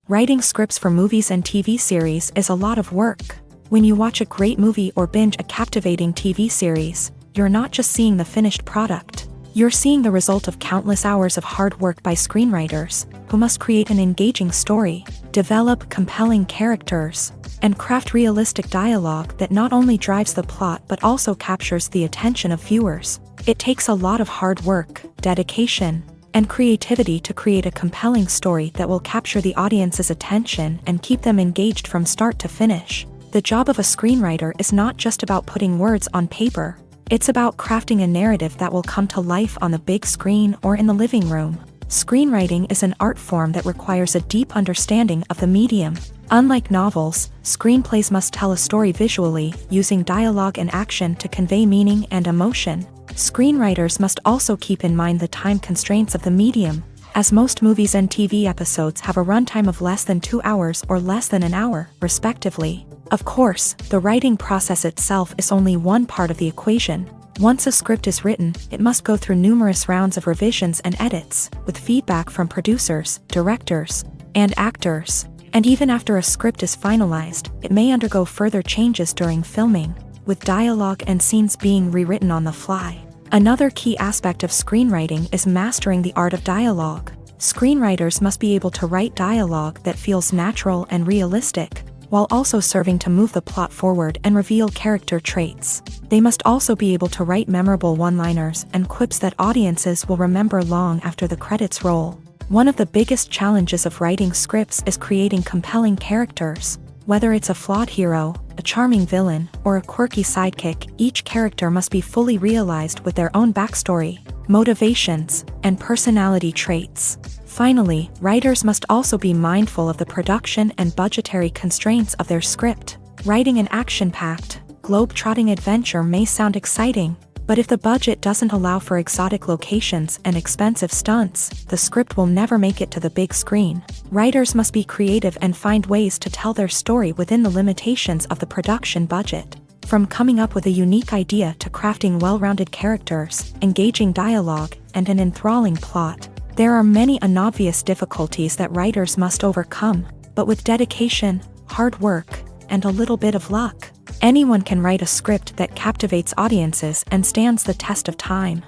S1: Writing scripts for movies and TV series is a lot of work. When you watch a great movie or binge a captivating TV series, you're not just seeing the finished product. You're seeing the result of countless hours of hard work by screenwriters, who must create an engaging story, develop compelling characters, and craft realistic dialogue that not only drives the plot but also captures the attention of viewers. It takes a lot of hard work, dedication, and creativity to create a compelling story that will capture the audience's attention and keep them engaged from start to finish. The job of a screenwriter is not just about putting words on paper. It's about crafting a narrative that will come to life on the big screen or in the living room. Screenwriting is an art form that requires a deep understanding of the medium. Unlike novels, screenplays must tell a story visually, using dialogue and action to convey meaning and emotion. Screenwriters must also keep in mind the time constraints of the medium, as most movies and TV episodes have a runtime of less than 2 hours or less than an hour, respectively. Of course, the writing process itself is only one part of the equation. Once a script is written, it must go through numerous rounds of revisions and edits, with feedback from producers, directors, and actors. And even after a script is finalized, it may undergo further changes during filming, with dialogue and scenes being rewritten on the fly. Another key aspect of screenwriting is mastering the art of dialogue. Screenwriters must be able to write dialogue that feels natural and realistic, while also serving to move the plot forward and reveal character traits. They must also be able to write memorable one-liners and quips that audiences will remember long after the credits roll. One of the biggest challenges of writing scripts is creating compelling characters. Whether it's a flawed hero, a charming villain, or a quirky sidekick, each character must be fully realized with their own backstory, motivations, and personality traits. Finally, writers must also be mindful of the production and budgetary constraints of their script. Writing an action-packed, globe-trotting adventure may sound exciting, but if the budget doesn't allow for exotic locations and expensive stunts, the script will never make it to the big screen. Writers must be creative and find ways to tell their story within the limitations of the production budget. From coming up with a unique idea to crafting well-rounded characters, engaging dialogue, and an enthralling plot, there are many unobvious difficulties that writers must overcome, but with dedication, hard work, and a little bit of luck, anyone can write a script that captivates audiences and stands the test of time.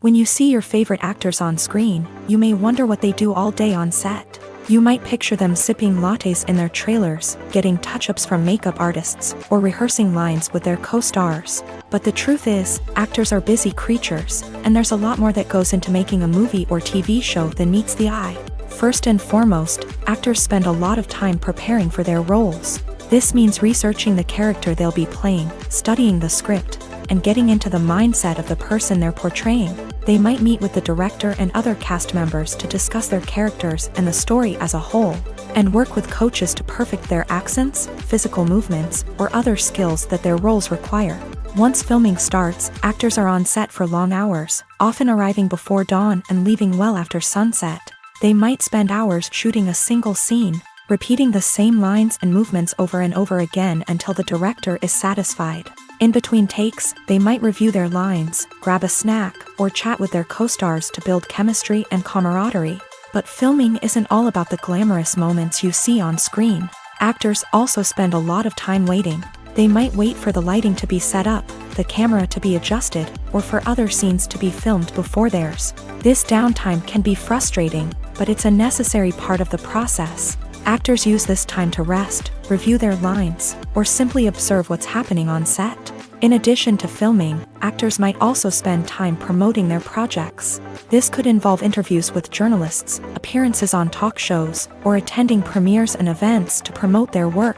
S1: When you see your favorite actors on screen, you may wonder what they do all day on set. You might picture them sipping lattes in their trailers, getting touch-ups from makeup artists, or rehearsing lines with their co-stars. But the truth is, actors are busy creatures, and there's a lot more that goes into making a movie or TV show than meets the eye. First and foremost, actors spend a lot of time preparing for their roles. This means researching the character they'll be playing, studying the script, and getting into the mindset of the person they're portraying. They might meet with the director and other cast members to discuss their characters and the story as a whole, and work with coaches to perfect their accents, physical movements, or other skills that their roles require. Once filming starts, actors are on set for long hours, often arriving before dawn and leaving well after sunset. They might spend hours shooting a single scene, repeating the same lines and movements over and over again until the director is satisfied. In between takes, they might review their lines, grab a snack, or chat with their co-stars to build chemistry and camaraderie. But filming isn't all about the glamorous moments you see on screen. Actors also spend a lot of time waiting. They might wait for the lighting to be set up, the camera to be adjusted, or for other scenes to be filmed before theirs. This downtime can be frustrating, but it's a necessary part of the process. Actors use this time to rest, review their lines, or simply observe what's happening on set. In addition to filming, actors might also spend time promoting their projects. This could involve interviews with journalists, appearances on talk shows, or attending premieres and events to promote their work.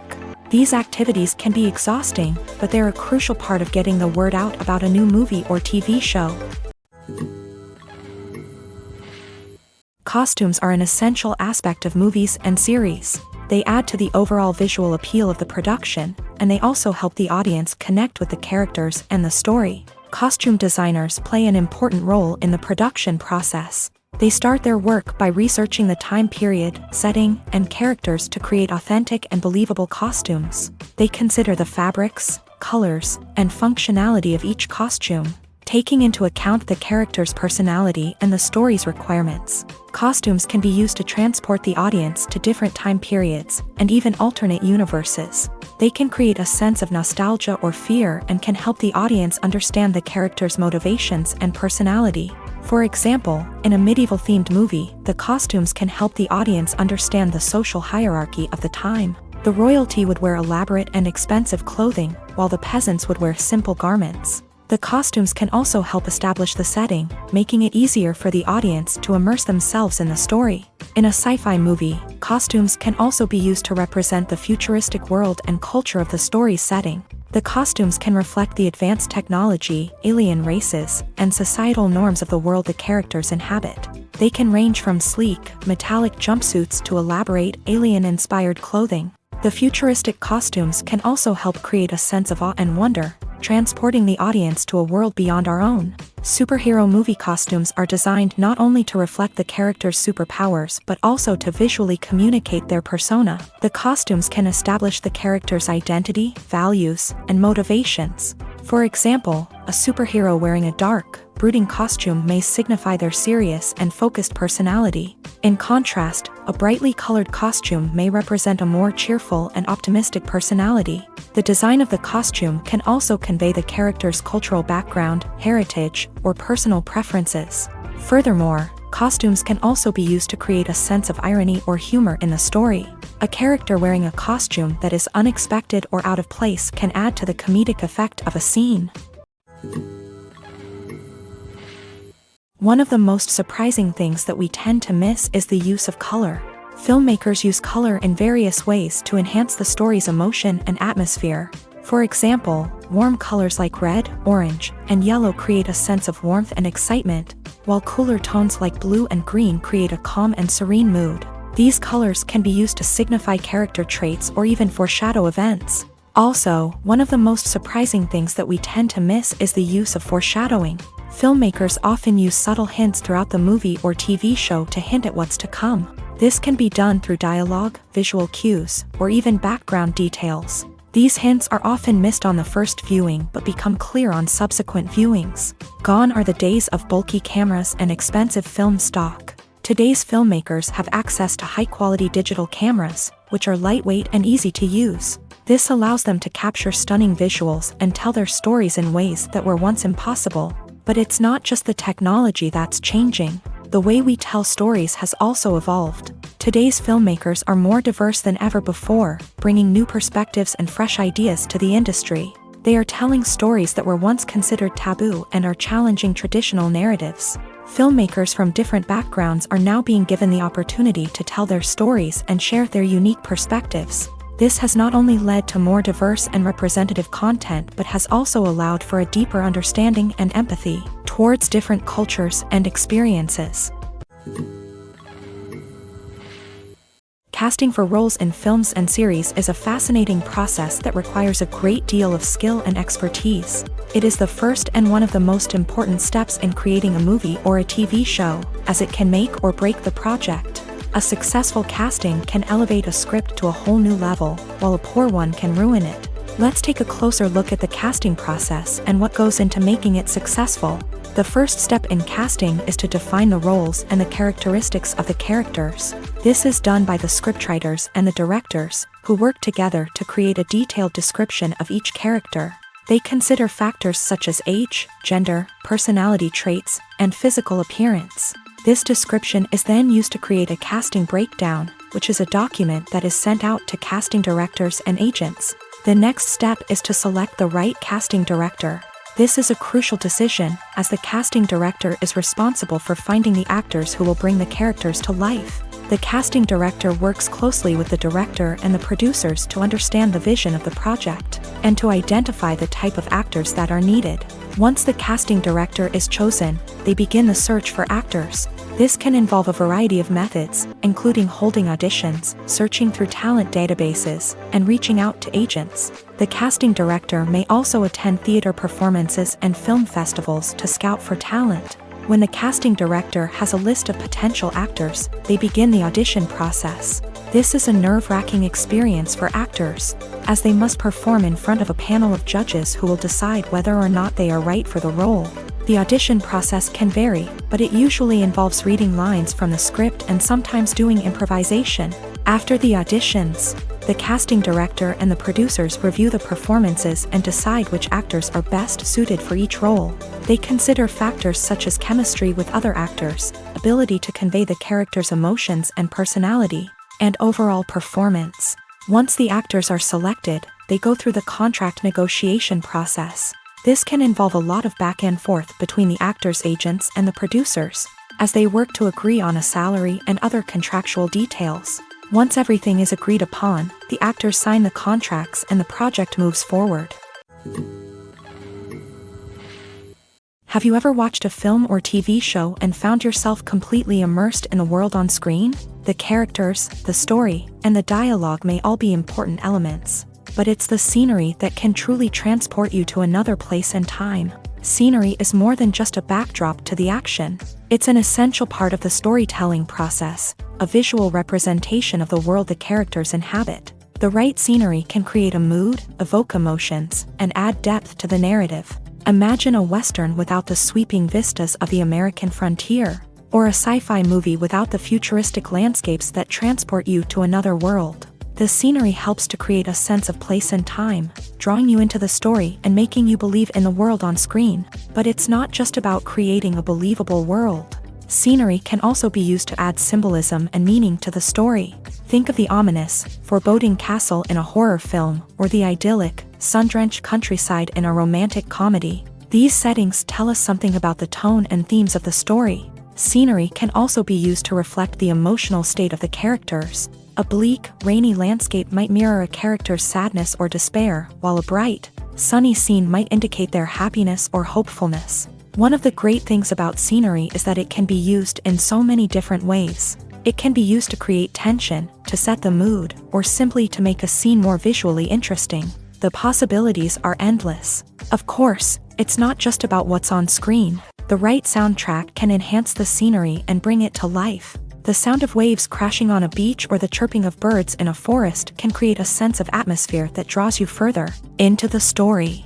S1: These activities can be exhausting, but they're a crucial part of getting the word out about a new movie or TV show. Costumes are an essential aspect of movies and series. They add to the overall visual appeal of the production, and they also help the audience connect with the characters and the story. Costume designers play an important role in the production process. They start their work by researching the time period, setting, and characters to create authentic and believable costumes. They consider the fabrics, colors, and functionality of each costume, taking into account the character's personality and the story's requirements. Costumes can be used to transport the audience to different time periods, and even alternate universes. They can create a sense of nostalgia or fear and can help the audience understand the character's motivations and personality. For example, in a medieval-themed movie, the costumes can help the audience understand the social hierarchy of the time. The royalty would wear elaborate and expensive clothing, while the peasants would wear simple garments. The costumes can also help establish the setting, making it easier for the audience to immerse themselves in the story. In a sci-fi movie, costumes can also be used to represent the futuristic world and culture of the story's setting. The costumes can reflect the advanced technology, alien races, and societal norms of the world the characters inhabit. They can range from sleek, metallic jumpsuits to elaborate, alien-inspired clothing. The futuristic costumes can also help create a sense of awe and wonder, transporting the audience to a world beyond our own. Superhero movie costumes are designed not only to reflect the character's superpowers but also to visually communicate their persona. The costumes can establish the character's identity, values, and motivations. For example, a superhero wearing a dark, brooding costume may signify their serious and focused personality. In contrast, a brightly colored costume may represent a more cheerful and optimistic personality. The design of the costume can also convey the character's cultural background, heritage, or personal preferences. Furthermore, costumes can also be used to create a sense of irony or humor in the story. A character wearing a costume that is unexpected or out of place can add to the comedic effect of a scene. One of the most surprising things that we tend to miss is the use of color. Filmmakers use color in various ways to enhance the story's emotion and atmosphere. For example, warm colors like red, orange, and yellow create a sense of warmth and excitement, while cooler tones like blue and green create a calm and serene mood. These colors can be used to signify character traits or even foreshadow events. Also, one of the most surprising things that we tend to miss is the use of foreshadowing. Filmmakers often use subtle hints throughout the movie or TV show to hint at what's to come. This can be done through dialogue, visual cues, or even background details. These hints are often missed on the first viewing but become clear on subsequent viewings. Gone are the days of bulky cameras and expensive film stock. Today's filmmakers have access to high-quality digital cameras, which are lightweight and easy to use. This allows them to capture stunning visuals and tell their stories in ways that were once impossible. But it's not just the technology that's changing. The way we tell stories has also evolved. Today's filmmakers are more diverse than ever before, bringing new perspectives and fresh ideas to the industry. They are telling stories that were once considered taboo and are challenging traditional narratives. Filmmakers from different backgrounds are now being given the opportunity to tell their stories and share their unique perspectives. This has not only led to more diverse and representative content but has also allowed for a deeper understanding and empathy towards different cultures and experiences. Casting for roles in films and series is a fascinating process that requires a great deal of skill and expertise. It is the first and one of the most important steps in creating a movie or a TV show, as it can make or break the project. A successful casting can elevate a script to a whole new level, while a poor one can ruin it. Let's take a closer look at the casting process and what goes into making it successful. The first step in casting is to define the roles and the characteristics of the characters. This is done by the scriptwriters and the directors, who work together to create a detailed description of each character. They consider factors such as age, gender, personality traits, and physical appearance. This description is then used to create a casting breakdown, which is a document that is sent out to casting directors and agents. The next step is to select the right casting director. This is a crucial decision, as the casting director is responsible for finding the actors who will bring the characters to life. The casting director works closely with the director and the producers to understand the vision of the project, and to identify the type of actors that are needed. Once the casting director is chosen, they begin the search for actors. This can involve a variety of methods, including holding auditions, searching through talent databases, and reaching out to agents. The casting director may also attend theater performances and film festivals to scout for talent. When the casting director has a list of potential actors, they begin the audition process. This is a nerve-wracking experience for actors, as they must perform in front of a panel of judges who will decide whether or not they are right for the role. The audition process can vary, but it usually involves reading lines from the script and sometimes doing improvisation. After the auditions, The casting director and the producers review the performances and decide which actors are best suited for each role. They consider factors such as chemistry with other actors, ability to convey the character's emotions and personality, and overall performance. Once the actors are selected, they go through the contract negotiation process. This can involve a lot of back and forth between the actors' agents and the producers, as they work to agree on a salary and other contractual details. Once everything is agreed upon, the actors sign the contracts and the project moves forward. Have you ever watched a film or TV show and found yourself completely immersed in the world on screen? The characters, the story, and the dialogue may all be important elements, but it's the scenery that can truly transport you to another place and time. Scenery is more than just a backdrop to the action. It's an essential part of the storytelling process, a visual representation of the world the characters inhabit. The right scenery can create a mood, evoke emotions, and add depth to the narrative. Imagine a Western without the sweeping vistas of the American frontier, or a sci-fi movie without the futuristic landscapes that transport you to another world. The scenery helps to create a sense of place and time, drawing you into the story and making you believe in the world on screen. But it's not just about creating a believable world. Scenery can also be used to add symbolism and meaning to the story. Think of the ominous, foreboding castle in a horror film, or the idyllic, sun-drenched countryside in a romantic comedy. These settings tell us something about the tone and themes of the story. Scenery can also be used to reflect the emotional state of the characters. A bleak, rainy landscape might mirror a character's sadness or despair, while a bright, sunny scene might indicate their happiness or hopefulness. One of the great things about scenery is that it can be used in so many different ways. It can be used to create tension, to set the mood, or simply to make a scene more visually interesting. The possibilities are endless. Of course, it's not just about what's on screen. The right soundtrack can enhance the scenery and bring it to life. The sound of waves crashing on a beach or the chirping of birds in a forest can create a sense of atmosphere that draws you further into the story.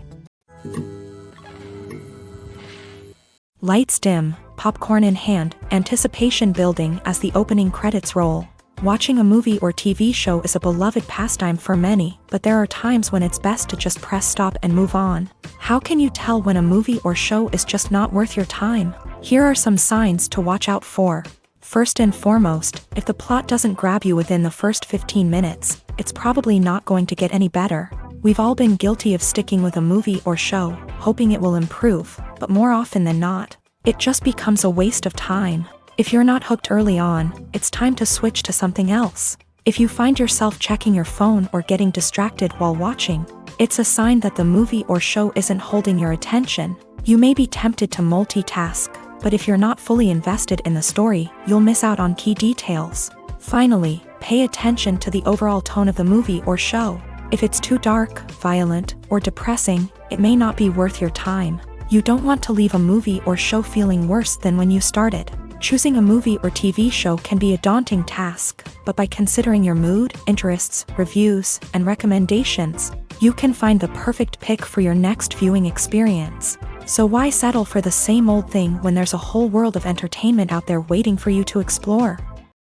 S1: Lights dim, popcorn in hand, anticipation building as the opening credits roll. Watching a movie or TV show is a beloved pastime for many, but there are times when it's best to just press stop and move on. How can you tell when a movie or show is just not worth your time? Here are some signs to watch out for. First and foremost, if the plot doesn't grab you within the first 15 minutes, it's probably not going to get any better. We've all been guilty of sticking with a movie or show, hoping it will improve, but more often than not, it just becomes a waste of time. If you're not hooked early on, it's time to switch to something else. If you find yourself checking your phone or getting distracted while watching, it's a sign that the movie or show isn't holding your attention. You may be tempted to multitask, but if you're not fully invested in the story, you'll miss out on key details. Finally, pay attention to the overall tone of the movie or show. If it's too dark, violent, or depressing, it may not be worth your time. You don't want to leave a movie or show feeling worse than when you started. Choosing a movie or TV show can be a daunting task, but by considering your mood, interests, reviews, and recommendations, you can find the perfect pick for your next viewing experience. So why settle for the same old thing when there's a whole world of entertainment out there waiting for you to explore?